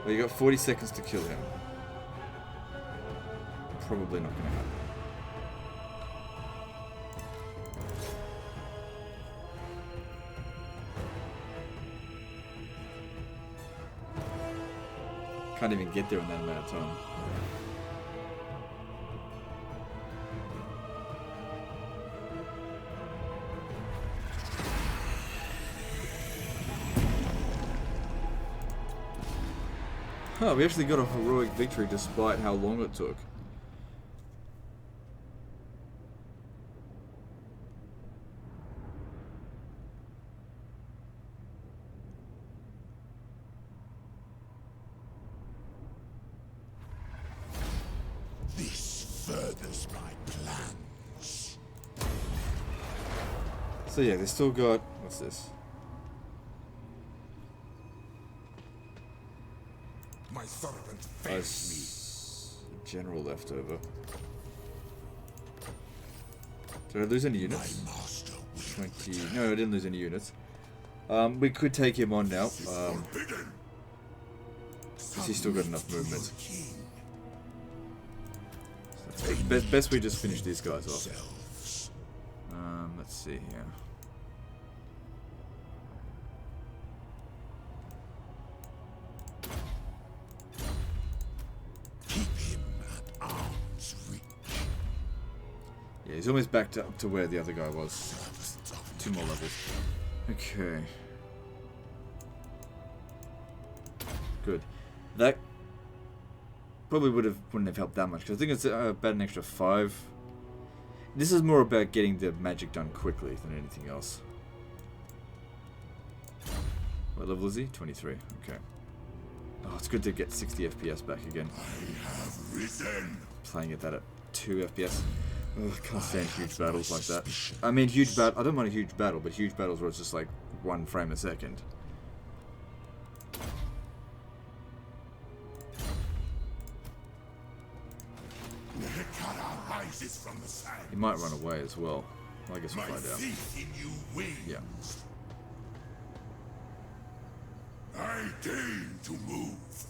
Well, you got 40 seconds to kill him. Probably not going to happen. Can't even get there in that amount of time. Oh, we actually got a heroic victory despite how long it took. This furthers my plans. So yeah, they still got... What's this? My servant Oh, fails general left over. Did I lose any me. My units? master will 20... No, I didn't lose any units. We could take him on now. forbidden. Because he's still got enough movement. King So that's best we just finish these guys off. selves. Let's see here. Keep him at arm's reach. Yeah, he's almost back to where the other guy was. Servants of 2 more levels. Okay. Good. That probably wouldn't have helped that much, because I think it's about an extra 5. This is more about getting the magic done quickly than anything else. What level is he? 23. Okay. Oh, it's good to get 60 FPS back again. I have risen. Playing at that at 2 FPS. Ugh, I can't stand huge battles like that. I mean, I don't mind a huge battle, but huge battles where it's just like 1 frame a second. Nekara rises from the sand. He might run away as well. Well, I guess we'll My find out. faith in you wins. Yeah. I deign to move.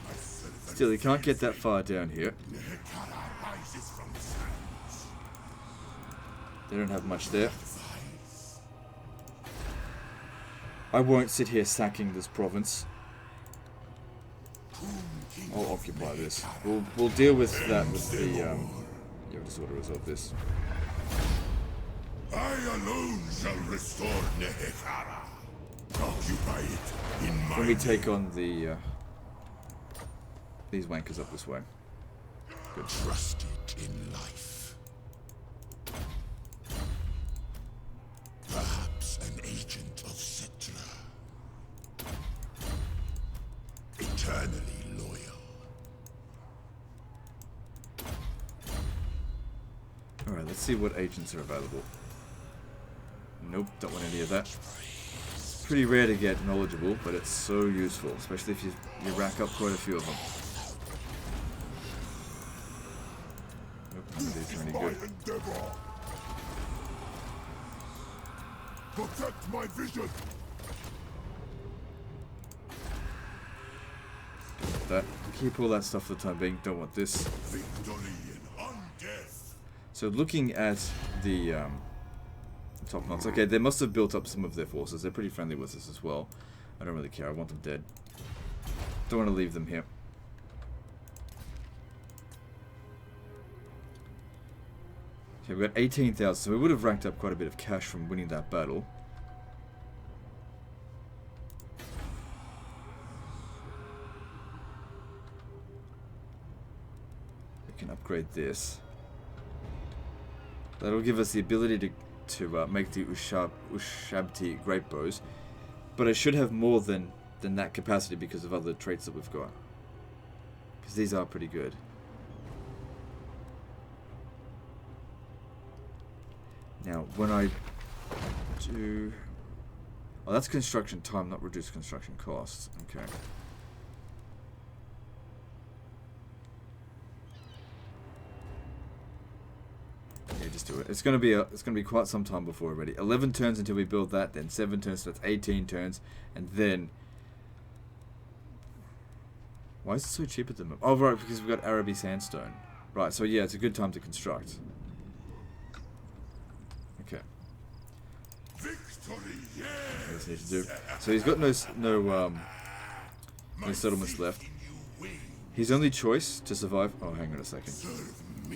My servant Still, he can't get that fails far down here. me. Nekara rises from the sands. They don't have much there. Advise. I won't sit here sacking this province. Whom king I'll of occupy this. Nekara? We'll deal with that with the yeah, we'll just sort of resolve this. I alone shall restore Nehekara. Occupy it in my When we name. take on the these wankers up this way. Good. Trusted in life. Perhaps an agent of Citra. Eternally loyal. Alright, let's see what agents are available. Nope, don't want any of that. It's pretty rare to get knowledgeable, but it's so useful, especially if you rack up quite a few of them. Nope, none of these are any good. Protect my vision. That. Keep all that stuff for the time being. Don't want this. Victory in undeath. So looking at the top knots, okay, they must have built up some of their forces. They're pretty friendly with us as well. I don't really care. I want them dead. Don't want to leave them here. Okay, we've got 18,000, so we would have racked up quite a bit of cash from winning that battle. We can upgrade this. That'll give us the ability to make the Ushabti great bows, but I should have more than that capacity because of other traits that we've got. Because these are pretty good. Now, when I do... Oh, that's construction time, not reduced construction costs. Okay. Yeah, just do it. It's gonna be quite some time before we're ready. 11 turns until we build that, then 7 turns, so that's 18 turns, and then... Why is it so cheap at the moment? Oh, right, because we've got Araby sandstone. Right, so yeah, it's a good time to construct. Okay. Victory, What need to do. So he's got no settlements left. His only choice to survive... Oh, hang on a second.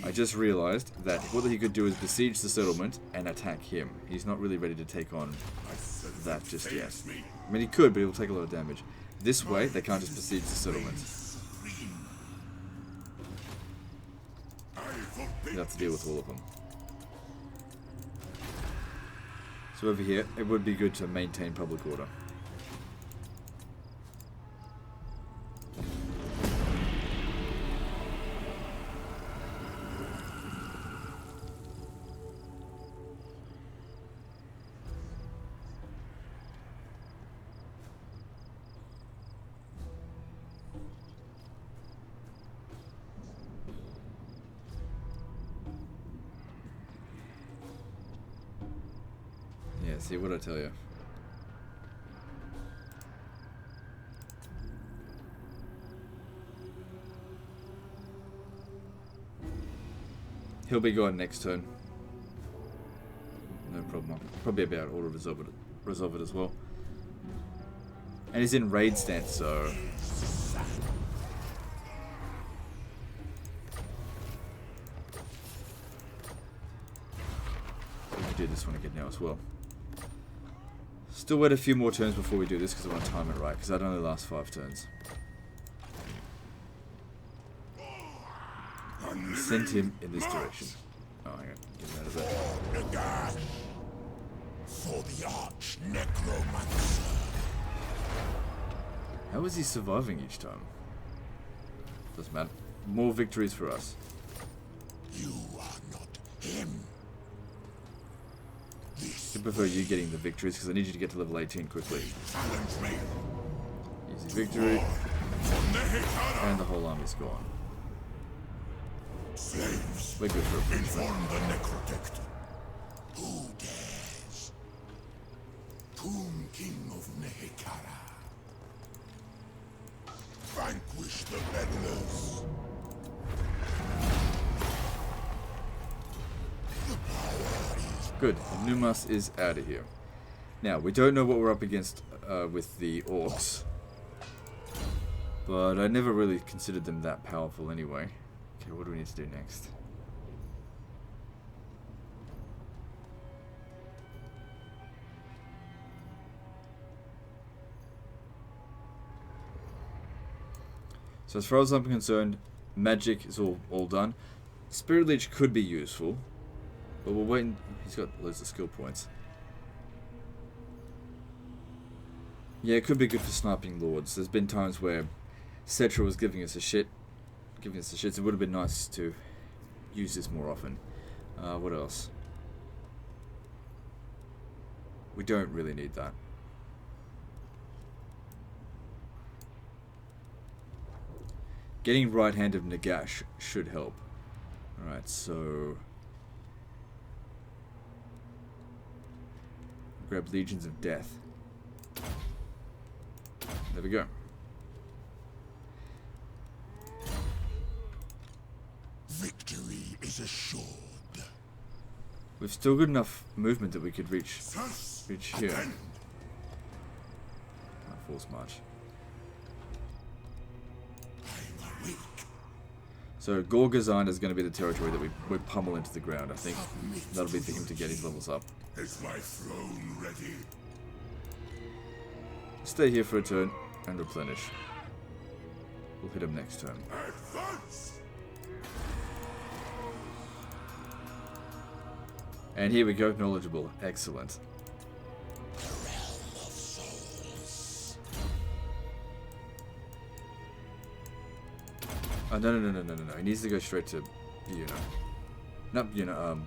I just realized that what he could do is besiege the settlement and attack him. He's not really ready to take on that just yet. I mean, he could, but he'll take a lot of damage. This way, they can't just besiege the settlement. You have to deal with all of them. So over here, it would be good to maintain public order. See what I tell you. He'll be gone next turn. No problem. Probably be able to resolve it as well. And he's in raid stance, so we can do this one again now as well. Still wait a few more turns before we do this because I want to time it right, because that only lasts 5 turns. Send him in this direction. Oh, hang on. Get him out of that. For the arch necromancer. How is he surviving each time? Doesn't matter. More victories for us. You are not him. I prefer you getting the victories because I need you to get to level 18 quickly. Easy victory. And the whole army's gone. We're good for a inform the necrotect. Who dares? Tomb King of Nehekara. Vanquish the meddlers. The power is good. Numas is out of here. Now, we don't know what we're up against with the orcs. But I never really considered them that powerful anyway. Okay, what do we need to do next? So as far as I'm concerned, magic is all done. Spirit Leech could be useful, but we'll wait. He's got loads of skill points. Yeah, it could be good for sniping lords. There's been times where Cetra was giving us a shit. So it would have been nice to use this more often. What else? We don't really need that. Getting Right Hand of Nagash should help. Alright, so... grab Legions of Death. There we go. Victory is assured. We've still got enough movement that we could reach here. Attend. Can't force march. I'm awake. So Gorgazan is going to be the territory that we pummel into the ground, I think. That'll be for him to get his levels up. Is my throne ready? Stay here for a turn and replenish. We'll hit him next turn. Advance! And here we go, knowledgeable. Excellent. The realm of souls. Oh, no. He needs to go straight to Yuna. Not Yuna,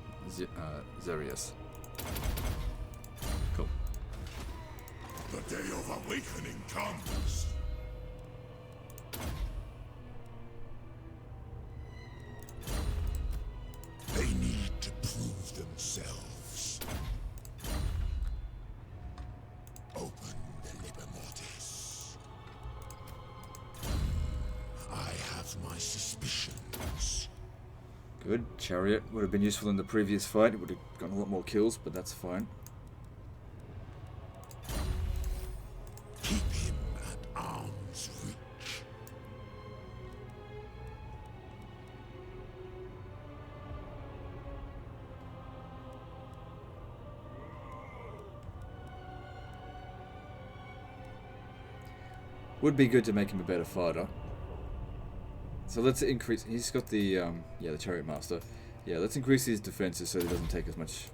Zerius. Cool. The day of awakening comes. They need to prove themselves. Open the Liber Mortis. I have my suspicions. Good. Chariot would have been useful in the previous fight. It would have gotten a lot more kills, but that's fine. Keep him at arm's reach. Would be good to make him a better fighter. So let's increase. He's got the the Chariot Master. Yeah, let's increase his defenses so he doesn't take as much.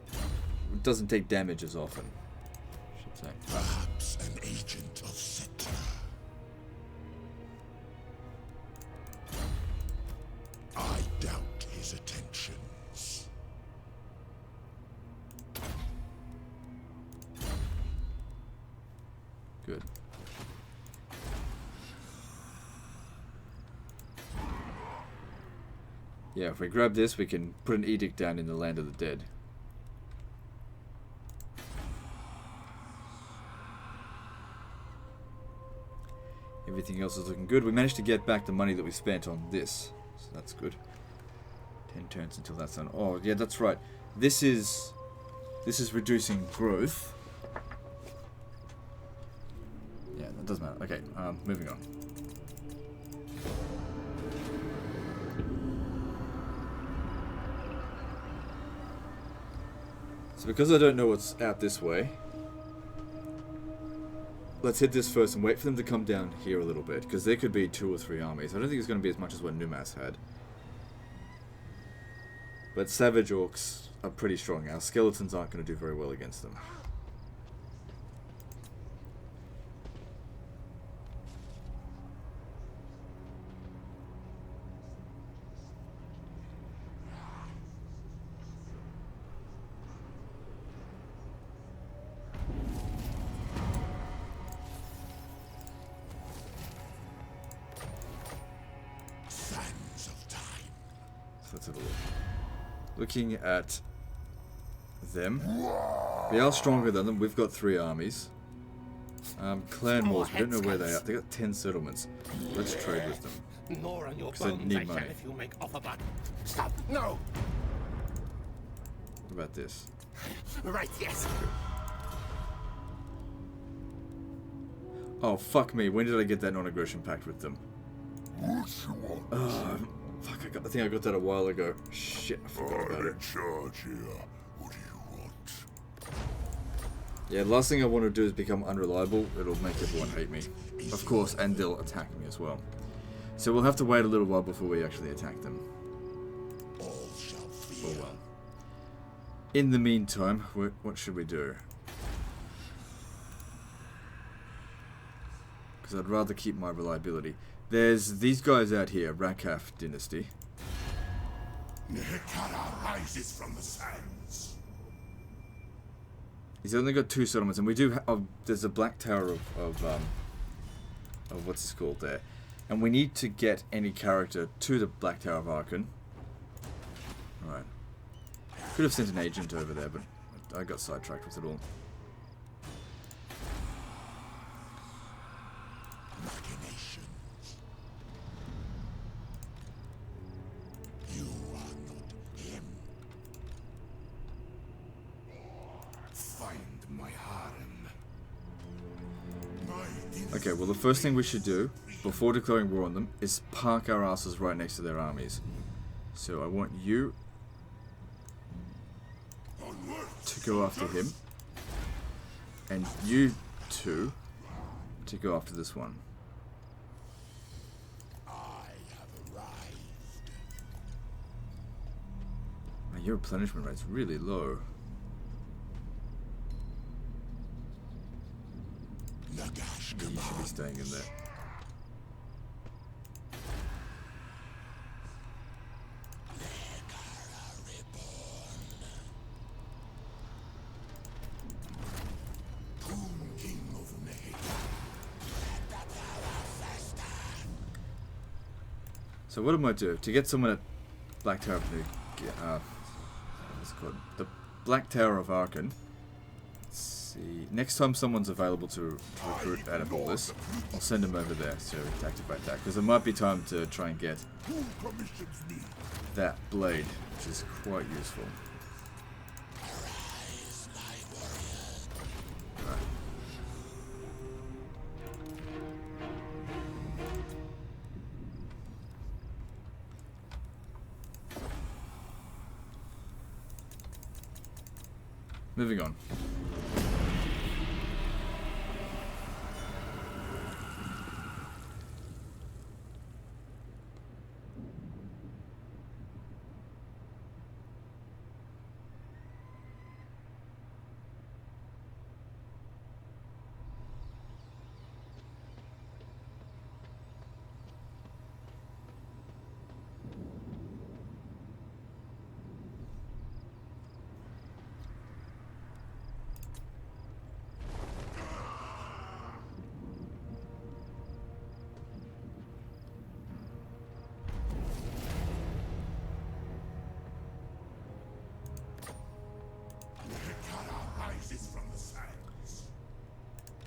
Doesn't take damage as often. I should say. Perhaps an agent of Setra. I doubt his attentions. Good. Yeah, if we grab this, we can put an edict down in the land of the dead. Everything else is looking good. We managed to get back the money that we spent on this, so that's good. 10 turns until that's done. Oh, yeah, that's right. This is reducing growth. Yeah, that doesn't matter. Okay, moving on. So because I don't know what's out this way, let's hit this first and wait for them to come down here a little bit, because there could be 2 or 3 armies. I don't think it's going to be as much as what Numas had. But Savage Orcs are pretty strong. Our skeletons aren't going to do very well against them. Looking at them, we are stronger than them. We've got 3 armies. Clan wars, we don't know where they are. They got 10 settlements. Let's trade with them. More on your Because I bones, need money. if you make offer, but stop. No. What about this? Right. Yes. Oh fuck me! When did I get that non-aggression pact with them? Fuck! I think I got that a while ago. Shit! I forgot about it. In charge here. What do you want? Yeah, the last thing I want to do is become unreliable. It'll make everyone hate me, of course, and they'll attack me as well. So we'll have to wait a little while before we actually attack them. All shall fear. Oh well. In the meantime, what should we do? Because I'd rather keep my reliability. There's these guys out here, Rakaf Dynasty. Nehekara rises from the sands. He's only got 2 settlements, and we do. There's a black tower of what's it called there, and we need to get any character to the black tower of Arkhan. All right. Could have sent an agent over there, but I got sidetracked with it all. Machinations. You are not him. Find my harem. Okay, well the first thing we should do, before declaring war on them, is park our asses right next to their armies. So I want you to go after him, and you two to go after this one. I have arrived. Man, your replenishment rate's really low. Nagash You should be staying in there. So what am I do to get someone at Black Tower of what's it called? The Black Tower of Arkhan. Let's see. Next time someone's available to recruit out of all this, I'll send them over there so to activate that, because it might be time to try and get that blade, which is quite useful. Right. Moving on.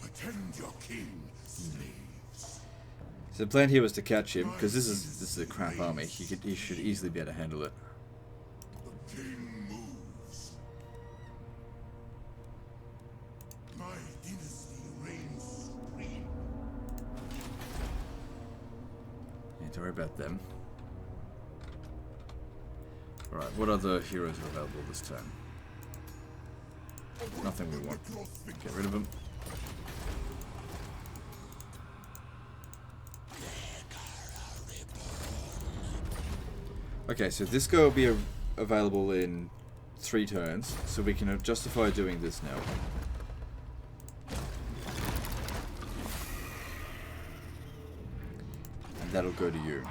Attend your king, slaves. So the plan here was to catch him, because this is a crap army. He should easily be able to handle it. The king moves. My dynasty reigns supreme. Don't worry about them. Alright, what other heroes are available this turn? Nothing we want. Get rid of them. Okay, so this guy will be available in 3 turns, so we can justify doing this now. And that'll go to you.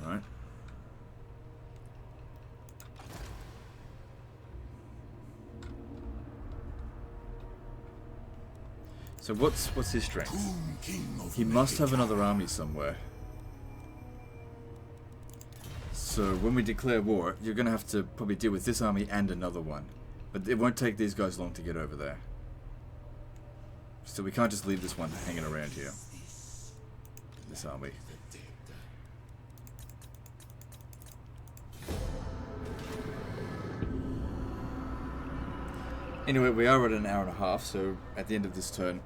Alright. So what's his strength? He must have another army somewhere. So when we declare war, you're going to have to probably deal with this army and another one. But it won't take these guys long to get over there. So we can't just leave this one hanging around here. This army. Anyway, we are at an hour and a half, so at the end of this turn,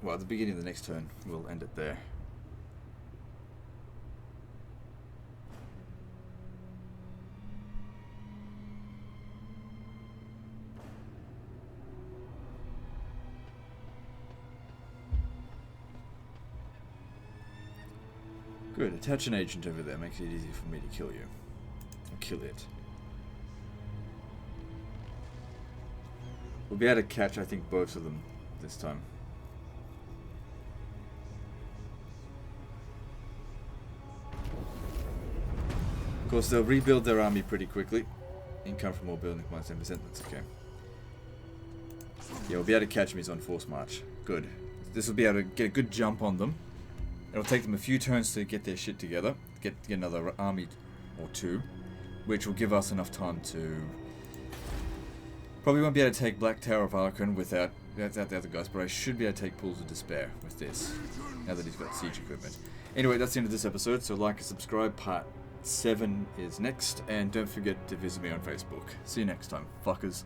well, at the beginning of the next turn, we'll end it there. Good, attach an agent over there, makes it easy for me to kill you. kill it. We'll be able to catch, I think, both of them this time. Of course, they'll rebuild their army pretty quickly. Income from more building minus 10%, that's okay. Yeah, we'll be able to catch him. He's on force march. Good. This will be able to get a good jump on them. It'll take them a few turns to get their shit together. Get another army or two. Which will give us enough time to... Probably won't be able to take Black Tower of Arkhan without the other guys, but I should be able to take Pools of Despair with this. Now that he's got siege equipment. Anyway, that's the end of this episode, so like and subscribe. Part 7 is next, and don't forget to visit me on Facebook. See you next time, fuckers.